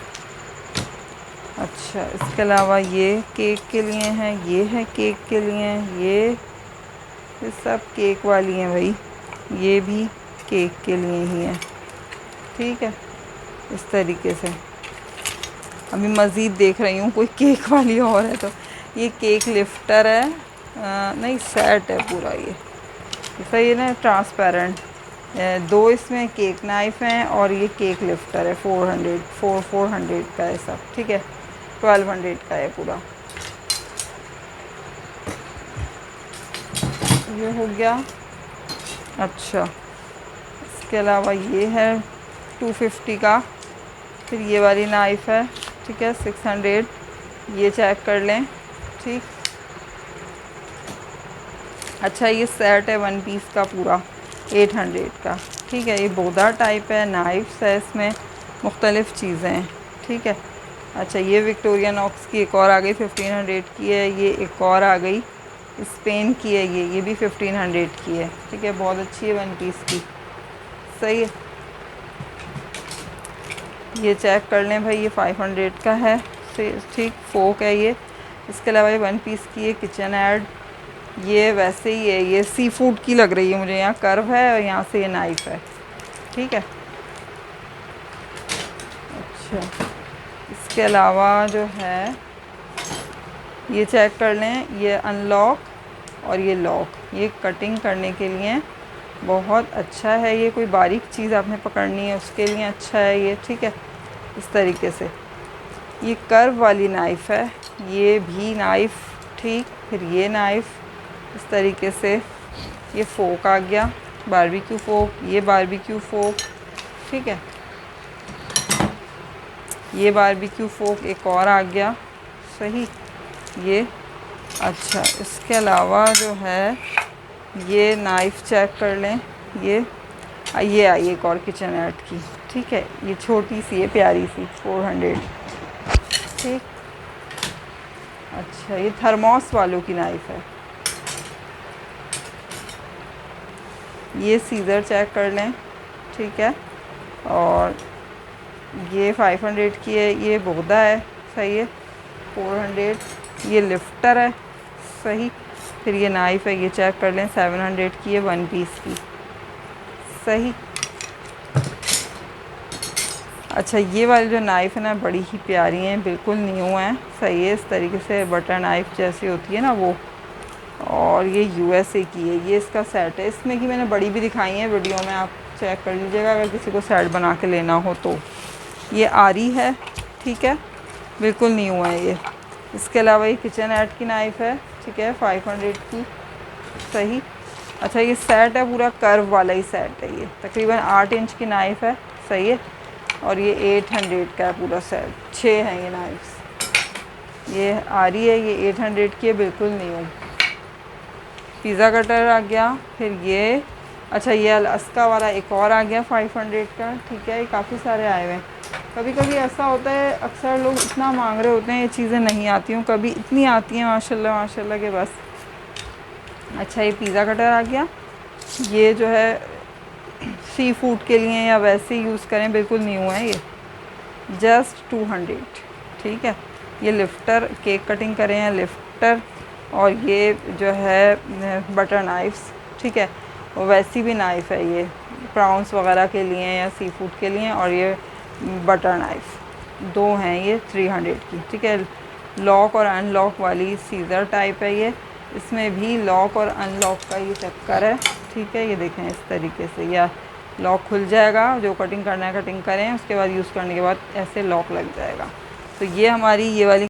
अच्छा, इसके अलावा ये केक के लिए हैं, ये है केक के लिए, ये सब केक वाली हैं भाई, ये भी केक के लिए ही है। ठीक है, इस तरीके से। अभी मज़ीद देख रही हूँ कोई केक वाली और है तो। ये केक लिफ्टर है, नहीं सेट है पूरा ये। सही है ना, ट्रांसपेरेंट। दो इसमें केक नाइफ़ हैं और ये केक लिफ्टर है, 400 का है सब। ठीक है, 1200 का है पूरा। ये हो गया। अच्छा, इसके अलावा ये है 250 का। फिर ये वाली नाइफ़ है। ठीक है, 600। ये चेक कर लें। ठीक, अच्छा, ये सेट है वन पीस का पूरा, 800 का। ठीक है, ये बोदा टाइप है, नाइफ्स है इसमें, मुख्तलिफ़ चीज़ें हैं। ठीक है, अच्छा, ये विक्टोरिया नॉक्स की एक और आ गई, 1500 की है। ये एक और आ गई, स्पेन की है ये भी 1500 की है। ठीक है, बहुत अच्छी है वन पीस की। सही है, ये चेक कर लें भाई, ये 500 का है। ठीक, फोक है ये। इसके अलावा ये वन पीस की है, किचन एड। ये वैसे ही है, ये सी फूड की लग रही है मुझे, यहाँ कर्व है और यहाँ से ये नाइफ़ है। ठीक है, अच्छा, इसके अलावा जो है ये चेक कर लें, ये अनलॉक और ये लॉक, ये कटिंग करने के लिए बहुत अच्छा है ये, कोई बारीक चीज़ आपने पकड़नी है उसके लिए अच्छा है ये, ठीक है। इस तरीके से ये कर्व वाली नाइफ़ है, ये भी नाइफ़, ठीक। फिर ये नाइफ़ इस तरीके से, ये फ़ोक आ गया, बारबेक्यू फ़ोक, ये बारबेक्यू फ़ोक, ठीक है। ये बारबेक्यू फ़ोक एक और आ गया, सही। ये अच्छा, इसके अलावा जो है ये नाइफ़ चेक कर लें, ये आई एक और किचनएड की, ठीक है। ये छोटी सी है, प्यारी सी, 400, ठीक। अच्छा, ये थर्मोस वालों की नाइफ़ है। ये सीज़र चेक कर लें, ठीक है। और ये 500 की है, ये बोगदा है, सही है। 400, ये लिफ्टर है, सही। फिर ये नाइफ़ है, ये चेक कर लें, 700 की है, 1 पीस की, सही। अच्छा, ये वाली जो नाइफ़ है ना, बड़ी ही प्यारी हैं, बिल्कुल न्यू हैं, सही है। इस तरीके से बटर नाइफ़ जैसी होती है ना वो, और ये यूएसए की है। ये इसका सेट है, इसमें कि मैंने बड़ी भी दिखाई है वीडियो में, आप चेक कर लीजिएगा अगर किसी को सेट बना के लेना हो तो। ये आरी है, ठीक है, बिल्कुल न्यू है ये। इसके अलावा ये किचनएड की नाइफ़ है, ठीक है, 500 की, सही। अच्छा, ये सेट है, पूरा कर्व वाला ही सेट है ये, तकरीबन 8 इंच की नाइफ़ है, सही है। और ये 800 का है पूरा सेट, 6 हैं ये नाइफ्स। ये आ रही है, ये 800 की है, बिल्कुल न्यू। पिज़्ज़ा कटर आ गया। फिर ये, अच्छा, ये अलास्का वाला एक और आ गया 500 का, ठीक है। ये काफ़ी सारे आए हुए हैं। कभी कभी ऐसा होता है, अक्सर लोग इतना मांग रहे होते हैं, ये चीज़ें नहीं आती हूँ, कभी इतनी आती हैं माशाल्लाह माशाल्लाह के बस। अच्छा, ये पिज़्ज़ा कटर आ गया। ये जो है सी फूड के लिए या वैसे यूज़ करें, बिल्कुल न्यू है ये, जस्ट 200, ठीक है। ये लिफ्टर, केक कटिंग करें या लिफ्टर। और ये जो है बटर नाइफ्स, ठीक है, वो वैसी भी नाइफ़ है ये, प्राउंस वगैरह के लिए या सी फूड के लिए। और ये बटर नाइफ़ 2 हैं ये 300 की, ठीक है। लॉक और अनलॉक वाली सीज़र टाइप है ये, इसमें भी लॉक और अनलॉक का ये चक्कर है, ठीक है। ये देखें इस तरीके से, या लॉक खुल जाएगा, जो कटिंग करना है कटिंग करें, उसके बाद यूज़ करने के बाद ऐसे लॉक लग जाएगा। तो ये हमारी ये वाली